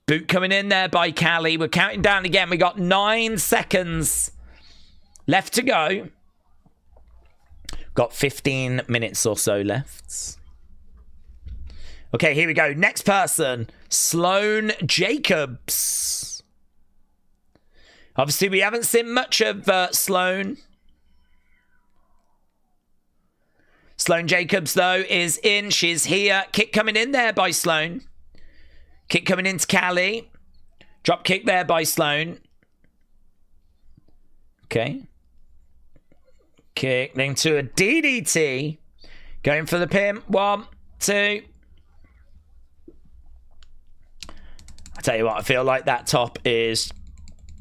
Boot coming in there by Callie. We're counting down again. We got 9 seconds left to go. Got 15 minutes or so left. Okay, here we go. Next person. Sloane Jacobs. Obviously, we haven't seen much of Sloane. Sloane Jacobs, though, is in. She's here. Kick coming in there by Sloane. Kick coming into Callie. Drop kick there by Sloane. Okay. Kick into a DDT. Going for the pin. 1, 2. I tell you what, I feel like that top is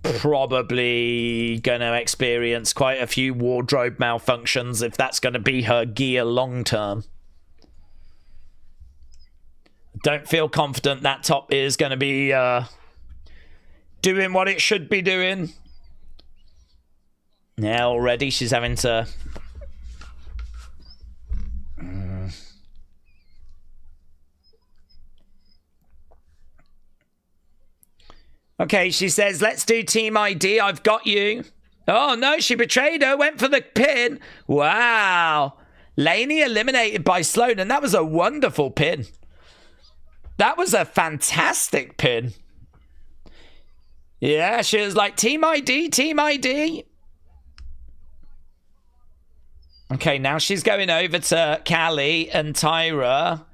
probably going to experience quite a few wardrobe malfunctions if that's going to be her gear long term. Don't feel confident that top is going to be doing what it should be doing. Now already she's having to... Okay, she says, let's do Team ID. I've got you. Oh, no, she betrayed her. Went for the pin. Wow. Laney eliminated by Sloane, and that was a wonderful pin. That was a fantastic pin. Yeah, she was like, Team ID, Team ID. Okay, now she's going over to Callie and Tyra.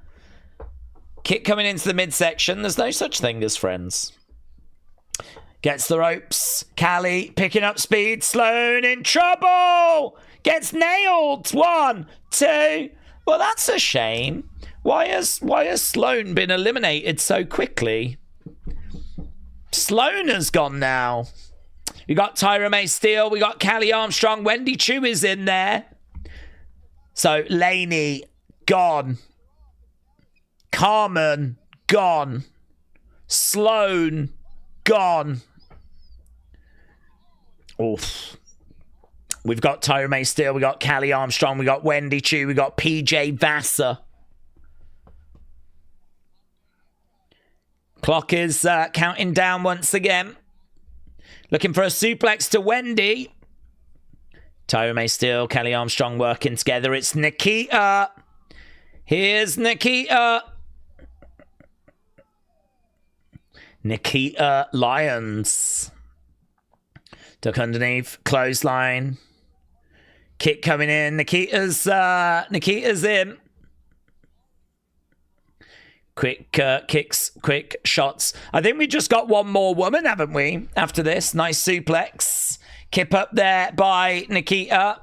Kick coming into the midsection. There's no such thing as friends. Gets the ropes. Callie picking up speed. Sloane in trouble. Gets nailed. 1, 2. Well, that's a shame. Why has Sloane been eliminated so quickly? Sloane has gone now. We got Tyra May Steele. We got Callie Armstrong. Wendy Choo is in there. So Laney gone. Carmen gone. Sloane gone. Oof. We've got Tyra May Steele. We got Callie Armstrong. We got Wendy Choo. We got PJ Vasa. Clock is counting down once again. Looking for a suplex to Wendy. Tyra May Steele, Callie Armstrong working together. It's Nikita. Here's Nikita. Nikita Lyons. Duck underneath. Clothesline. Kick coming in. Nikita's in. Quick kicks, quick shots. I think we just got one more woman, haven't we? After this. Nice suplex. Kip up there by Nikita.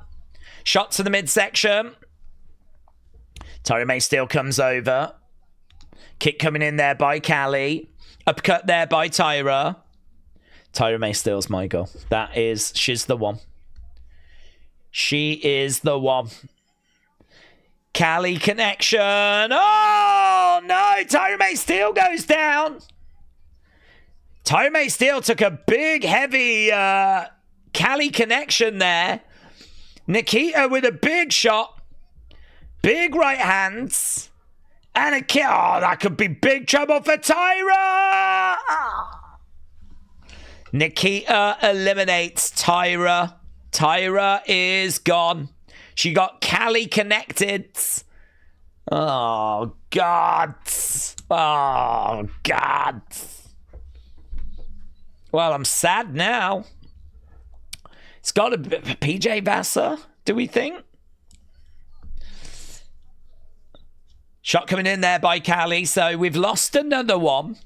Shot to the midsection. Tyra May Steele comes over. Kick coming in there by Callie. Uppercut there by Tyra. Tyra May Steele's my girl. She's the one. She is the one. Callie connection. Oh, no. Tyra May Steele goes down. Tyra May Steele took a big, heavy Callie connection there. Nikita with a big shot. Big right hands. And a kick. Oh, that could be big trouble for Tyra. Oh. Nikita eliminates Tyra. Tyra is gone. She got Callie connected. Oh, God. Oh, God. Well, I'm sad now. It's got to be PJ Vasa, do we think? Shot coming in there by Callie. So we've lost another one.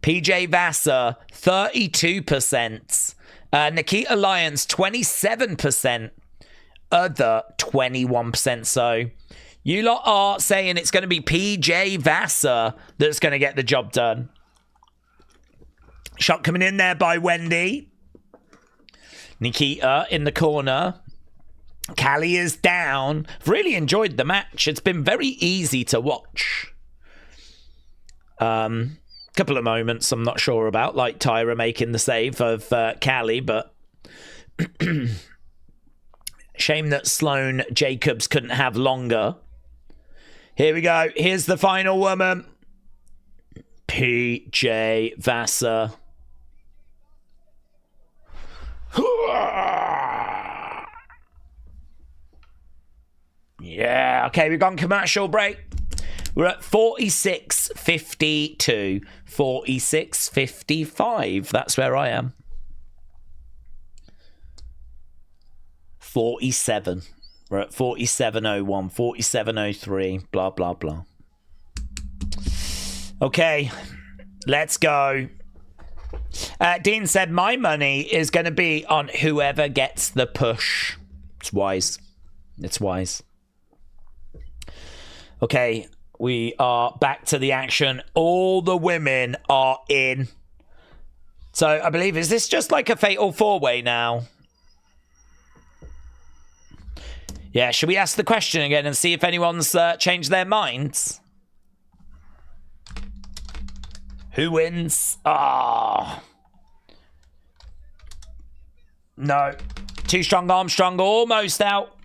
PJ Vasa, 32%. Nikita Lyons, 27%. Other, 21%. So you lot are saying it's going to be PJ Vasa that's going to get the job done. Shot coming in there by Wendy. Nikita in the corner. Callie is down. I've really enjoyed the match. It's been very easy to watch. Couple of moments I'm not sure about, like Tyra making the save of Callie, but shame that Sloane Jacobs couldn't have longer. Here we go. Here's the final woman. PJ Vasa. Yeah, okay, we've gone commercial break. We're at 46.52. 46.55. That's where I am. 47. We're at 47.01, 47.03, blah, blah, blah. Okay, let's go. Dean said, my money is going to be on whoever gets the push. It's wise. It's wise. Okay, we are back to the action. All the women are in. So I believe, is this just like a fatal four-way now? Yeah, should we ask the question again and see if anyone's changed their minds? Who wins? Ah. No. Too strong, Armstrong almost out.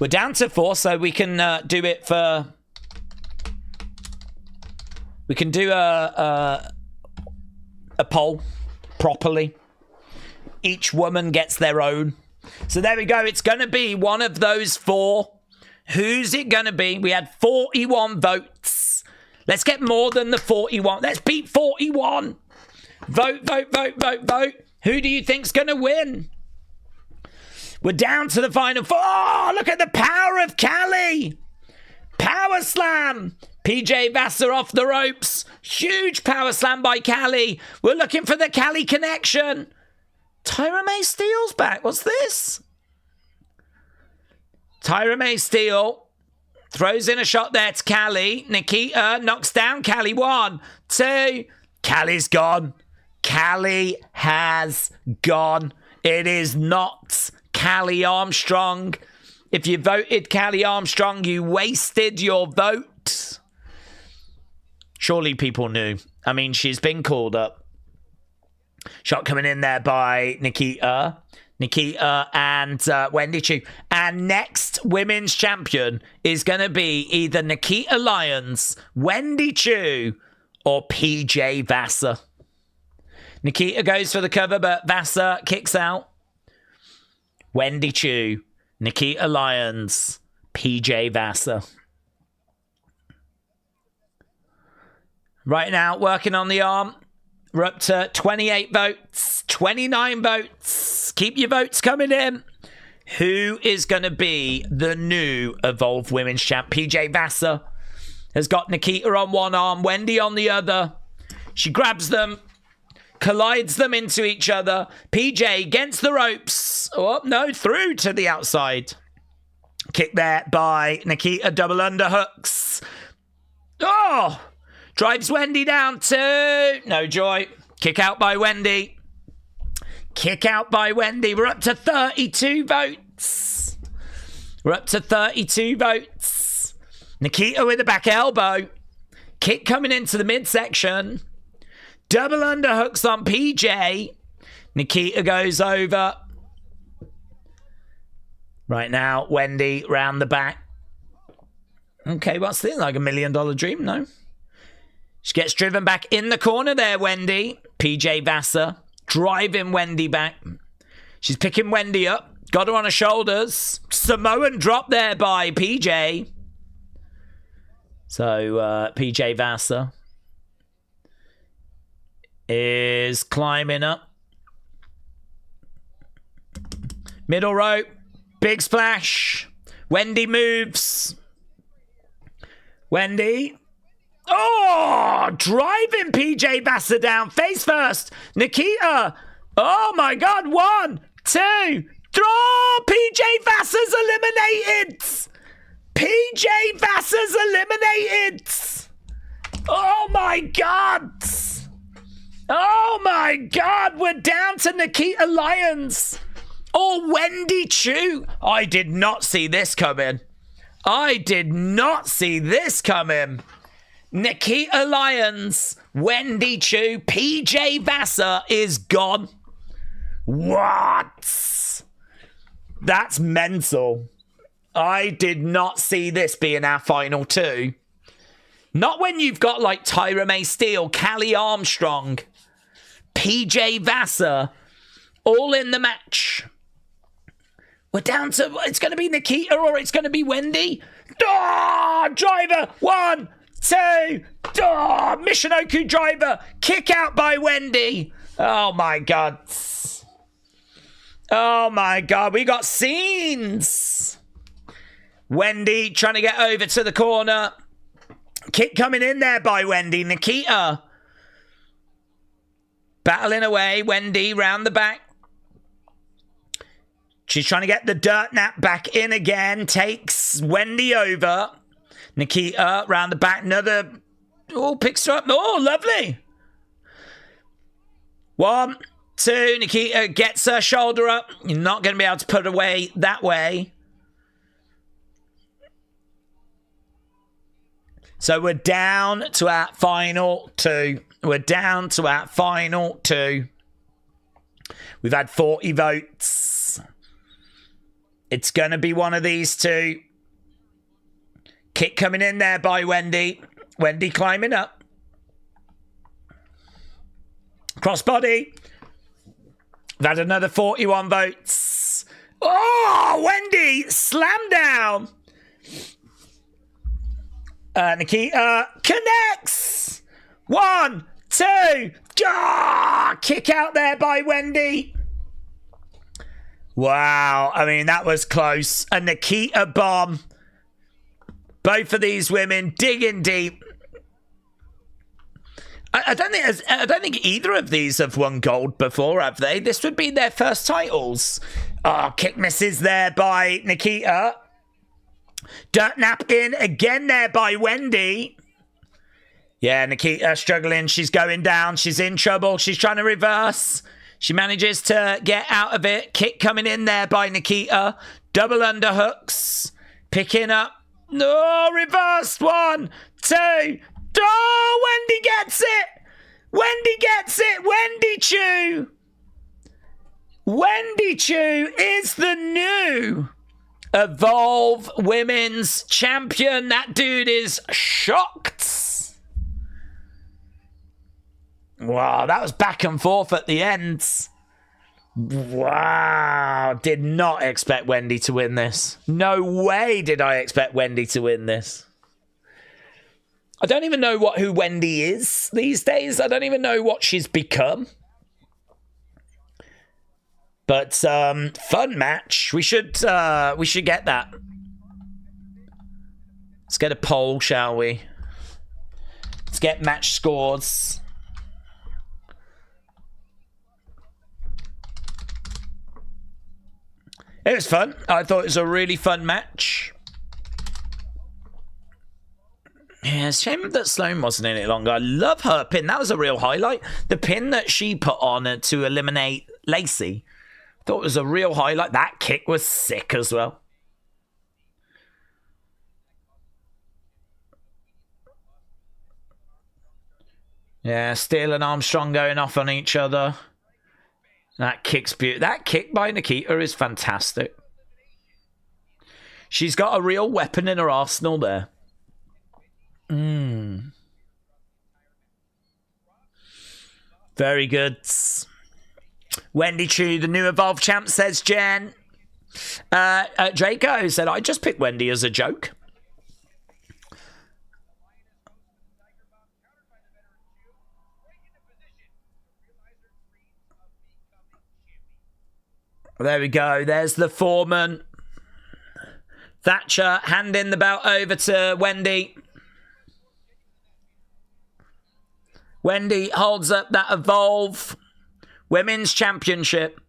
We're down to 4, so we can do it for... We can do a poll properly. Each woman gets their own. So there we go. It's going to be one of those 4. Who's it going to be? We had 41 votes. Let's get more than the 41. Let's beat 41. Vote, vote, vote, vote, vote. Who do you think's going to win? We're down to the final 4. Oh, look at the power of Callie. Power slam. PJ Vasa off the ropes. Huge power slam by Callie. We're looking for the Callie connection. Tyra May Steele's back. What's this? Tyra May Steele throws in a shot there to Callie. Nikita knocks down Callie. 1, 2. Callie's gone. Callie has gone. It is not Callie Armstrong. If you voted Callie Armstrong, you wasted your vote. Surely people knew. I mean, she's been called up. Shot coming in there by Nikita. Nikita and Wendy Choo. And next women's champion is going to be either Nikita Lyons, Wendy Choo, or PJ Vasa. Nikita goes for the cover, but Vasa kicks out. Wendy Choo, Nikita Lyons, PJ Vasa. Right now, working on the arm. We're up to 28 votes, 29 votes. Keep your votes coming in. Who is going to be the new Evolve Women's Champ? PJ Vasa has got Nikita on one arm, Wendy on the other. She grabs them, collides them into each other. PJ against the ropes. Oh, no, through to the outside. Kick there by Nikita, double underhooks. Oh! Drives Wendy down too. No joy. Kick out by Wendy. Kick out by Wendy. We're up to 32 votes. We're up to 32 votes. Nikita with the back elbow. Kick coming into the midsection. Double underhooks on PJ. Nikita goes over. Right now, Wendy round the back. Okay, what's this? Like $1 million dream? No. She gets driven back in the corner there, Wendy. PJ Vasa driving Wendy back. She's picking Wendy up. Got her on her shoulders. Samoan drop there by PJ. So, PJ Vasa is climbing up. Middle rope. Big splash. Wendy moves. Wendy. Oh, driving PJ Vasa down. Face first. Nikita. Oh, my God. 1, 2, 3. PJ Vasa's eliminated. PJ Vasa's eliminated. Oh, my God. Oh, my God. We're down to Nikita Lyons. Oh, Wendy Choo. I did not see this coming. I did not see this coming. Nikita Lyons, Wendy Choo, PJ Vasa is gone. What? That's mental. I did not see this being our final 2. Not when you've got like Tyra Steele, Callie Armstrong, PJ Vasa, all in the match. We're down to, it's going to be Nikita or it's going to be Wendy. Oh, driver, 1, 2. Oh, Michinoku driver. Kick out by Wendy. Oh, my God. Oh, my God. We got scenes. Wendy trying to get over to the corner. Kick coming in there by Wendy. Nikita battling away. Wendy round the back. She's trying to get the dirt nap back in again. Takes Wendy over. Nikita round the back. Another. Oh, picks her up. Oh, lovely. 1, 2. Nikita gets her shoulder up. You're not going to be able to put away that way. So we're down to our final 2. We're down to our final 2. We've had 40 votes. It's going to be one of these 2. Kick coming in there by Wendy. Wendy climbing up. Crossbody. We've had another 41 votes. Oh, Wendy slam down. Nikita connects. 1, 2. Ah, kick out there by Wendy. Wow, I mean, that was close. A Nikita bomb. Both of these women digging deep. I don't think either of these have won gold before, have they? This would be their first titles. Oh, kick misses there by Nikita. Dirt nap in again there by Wendy. Yeah, Nikita struggling. She's going down. She's in trouble. She's trying to reverse. She manages to get out of it. Kick coming in there by Nikita. Double underhooks. Picking up. No, reversed. 1, 2. Oh, Wendy gets it. Wendy gets it. Wendy Choo. Wendy Choo is the new Evolve Women's Champion. That dude is shocked. Wow, that was back and forth at the end. Wow, did not expect Wendy to win this. No way did I expect Wendy to win this. I don't even know who Wendy is these days. I don't even know what she's become. But fun match. We should get that. Let's get a poll, shall we? Let's get match scores. It was fun. I thought it was a really fun match. Yeah, it's a shame that Sloane wasn't in it longer. I love her pin. That was a real highlight. The pin that she put on to eliminate Lacey. I thought it was a real highlight. That kick was sick as well. Yeah, Steele and Armstrong going off on each other. That kick's beautiful. That kick by Nikita is fantastic. She's got a real weapon in her arsenal there. Very good. Wendy Choo, the new Evolve champ, says Jen. Draco said, I just picked Wendy as a joke. There we go. There's the foreman. Thatcher handing the belt over to Wendy. Wendy holds up that Evolve Women's Championship.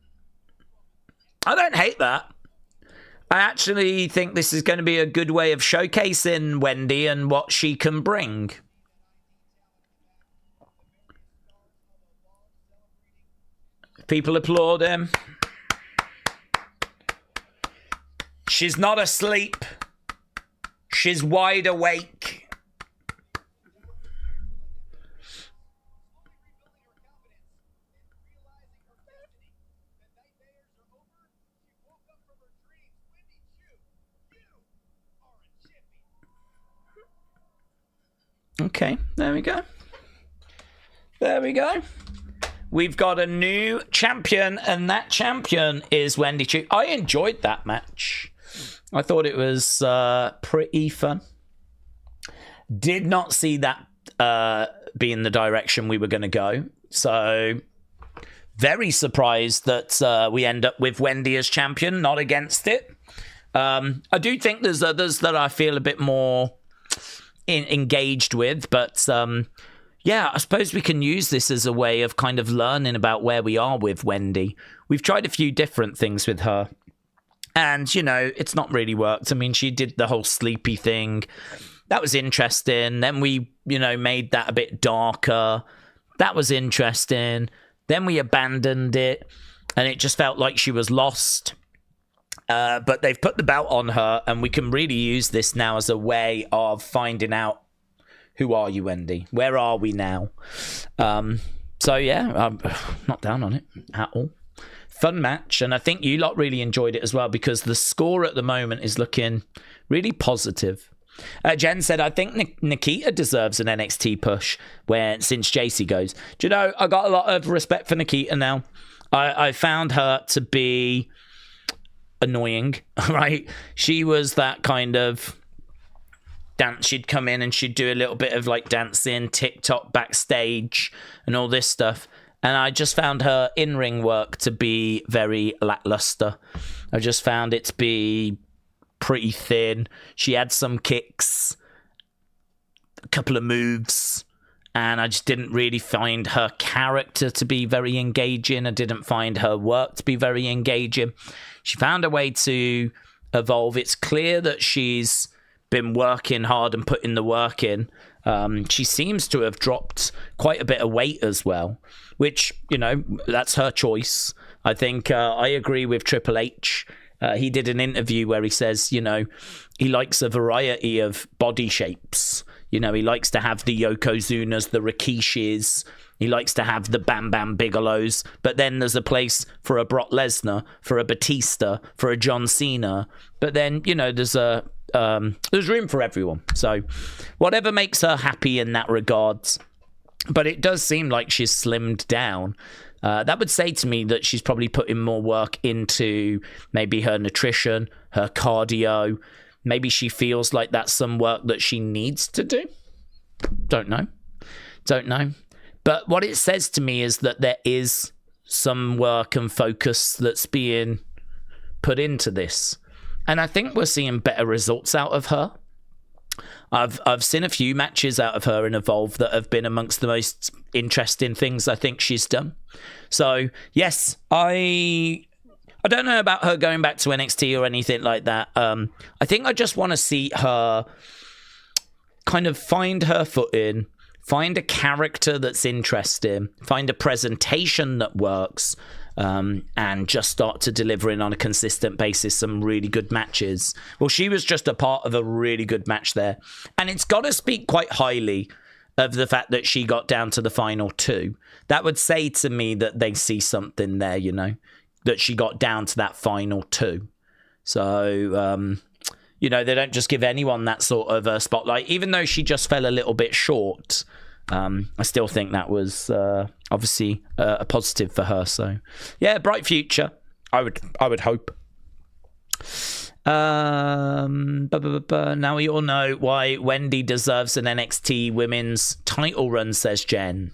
I don't hate that. I actually think this is going to be a good way of showcasing Wendy and what she can bring. People applaud him. She's not asleep. She's wide awake. Okay, there we go. There we go. We've got a new champion, and that champion is Wendy Choo. I enjoyed that match. I thought it was pretty fun. Did not see that being the direction we were going to go. So, very surprised that we end up with Wendy as champion, not against it. I do think there's others that I feel a bit more engaged with, but yeah, I suppose we can use this as a way of kind of learning about where we are with Wendy. We've tried a few different things with her, and, you know, it's not really worked. I mean, she did the whole sleepy thing. That was interesting. Then we, you know, made that a bit darker. That was interesting. Then we abandoned it, and it just felt like she was lost. But they've put the belt on her, and we can really use this now as a way of finding out, who are you, Wendy? Where are we now? So, yeah, I'm not down on it at all. Fun match, and I think you lot really enjoyed it as well, because the score at the moment is looking really positive. Jen said, I think Nikita deserves an NXT push since JC goes. Do you know, I got a lot of respect for Nikita now. I found her to be annoying, right? She was that kind of dance. She'd come in and she'd do a little bit of like dancing, TikTok backstage and all this stuff, and I just found her in-ring work to be very lackluster. I just found it to be pretty thin. She had some kicks, a couple of moves, and I just didn't really find her character to be very engaging. I didn't find her work to be very engaging. She found a way to evolve. It's clear that she's been working hard and putting the work in. She seems to have dropped quite a bit of weight as well, which, you know, that's her choice. I think I agree with Triple H. He did an interview where he says, you know, he likes a variety of body shapes. You know, he likes to have the Yokozunas, the Rikishis. He likes to have the Bam Bam Bigelows. But then there's a place for a Brock Lesnar, for a Batista, for a John Cena. But then, you know, there's room for everyone. So whatever makes her happy in that regards. But it does seem like she's slimmed down. That would say to me that she's probably putting more work into maybe her nutrition, her cardio. Maybe she feels like that's some work that she needs to do. Don't know. But what it says to me is that there is some work and focus that's being put into this. And I think we're seeing better results out of her. I've seen a few matches out of her in Evolve that have been amongst the most interesting things I think she's done. So, yes, I don't know about her going back to NXT or anything like that. I think I just want to see her kind of find her footing, find a character that's interesting, find a presentation that works, and just start to deliver in on a consistent basis some really good matches. Well, she was just a part of a really good match there. And it's got to speak quite highly of the fact that she got down to the final two. That would say to me that they see something there, you know, that she got down to that final two. So, you know, they don't just give anyone that sort of a spotlight, even though she just fell a little bit short. I still think that was obviously a positive for her. So yeah, bright future. I would hope. Now we all know why Wendy deserves an NXT women's title run, says Jen.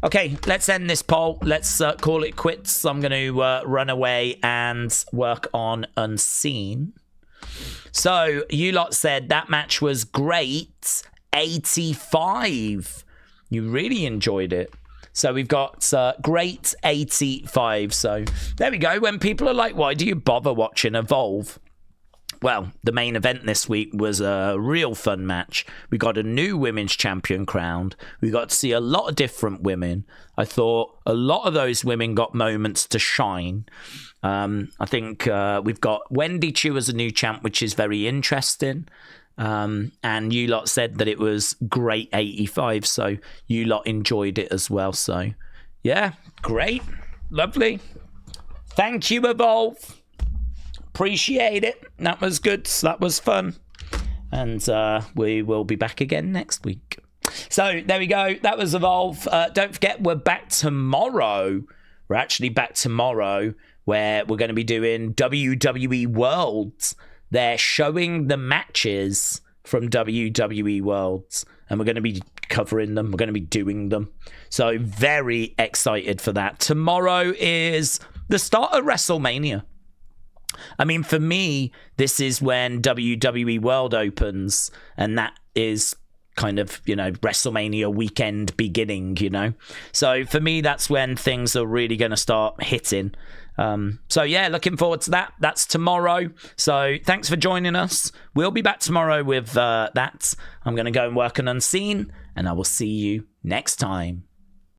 Okay, let's end this poll. Let's call it quits. I'm going to run away and work on Unseen. So you lot said that match was great. 85. You really enjoyed it. So we've got great 85. So there we go. When people are like, why do you bother watching Evolve? Well, the main event this week was a real fun match. We got a new women's champion crowned. We got to see a lot of different women. I thought a lot of those women got moments to shine. I think we've got Wendy Choo as a new champ, which is very interesting. And you lot said that it was great 85, so you lot enjoyed it as well. So yeah, great, lovely. Thank you, Evolve. Appreciate it. That was good. That was fun. And we will be back again next week. So there we go. That was Evolve. Don't forget, we're back tomorrow. We're actually back tomorrow, where we're going to be doing WWE World. They're showing the matches from WWE Worlds, and we're going to be covering them. We're going to be doing them. So very excited for that. Tomorrow is the start of WrestleMania. I mean, for me, this is when WWE World opens, and that is kind of, WrestleMania weekend beginning, So for me, that's when things are really going to start hitting. So yeah, looking forward to that. That's tomorrow. So thanks for joining us. We'll be back tomorrow with that. I'm going to go and work on Unseen, and I will see you next time.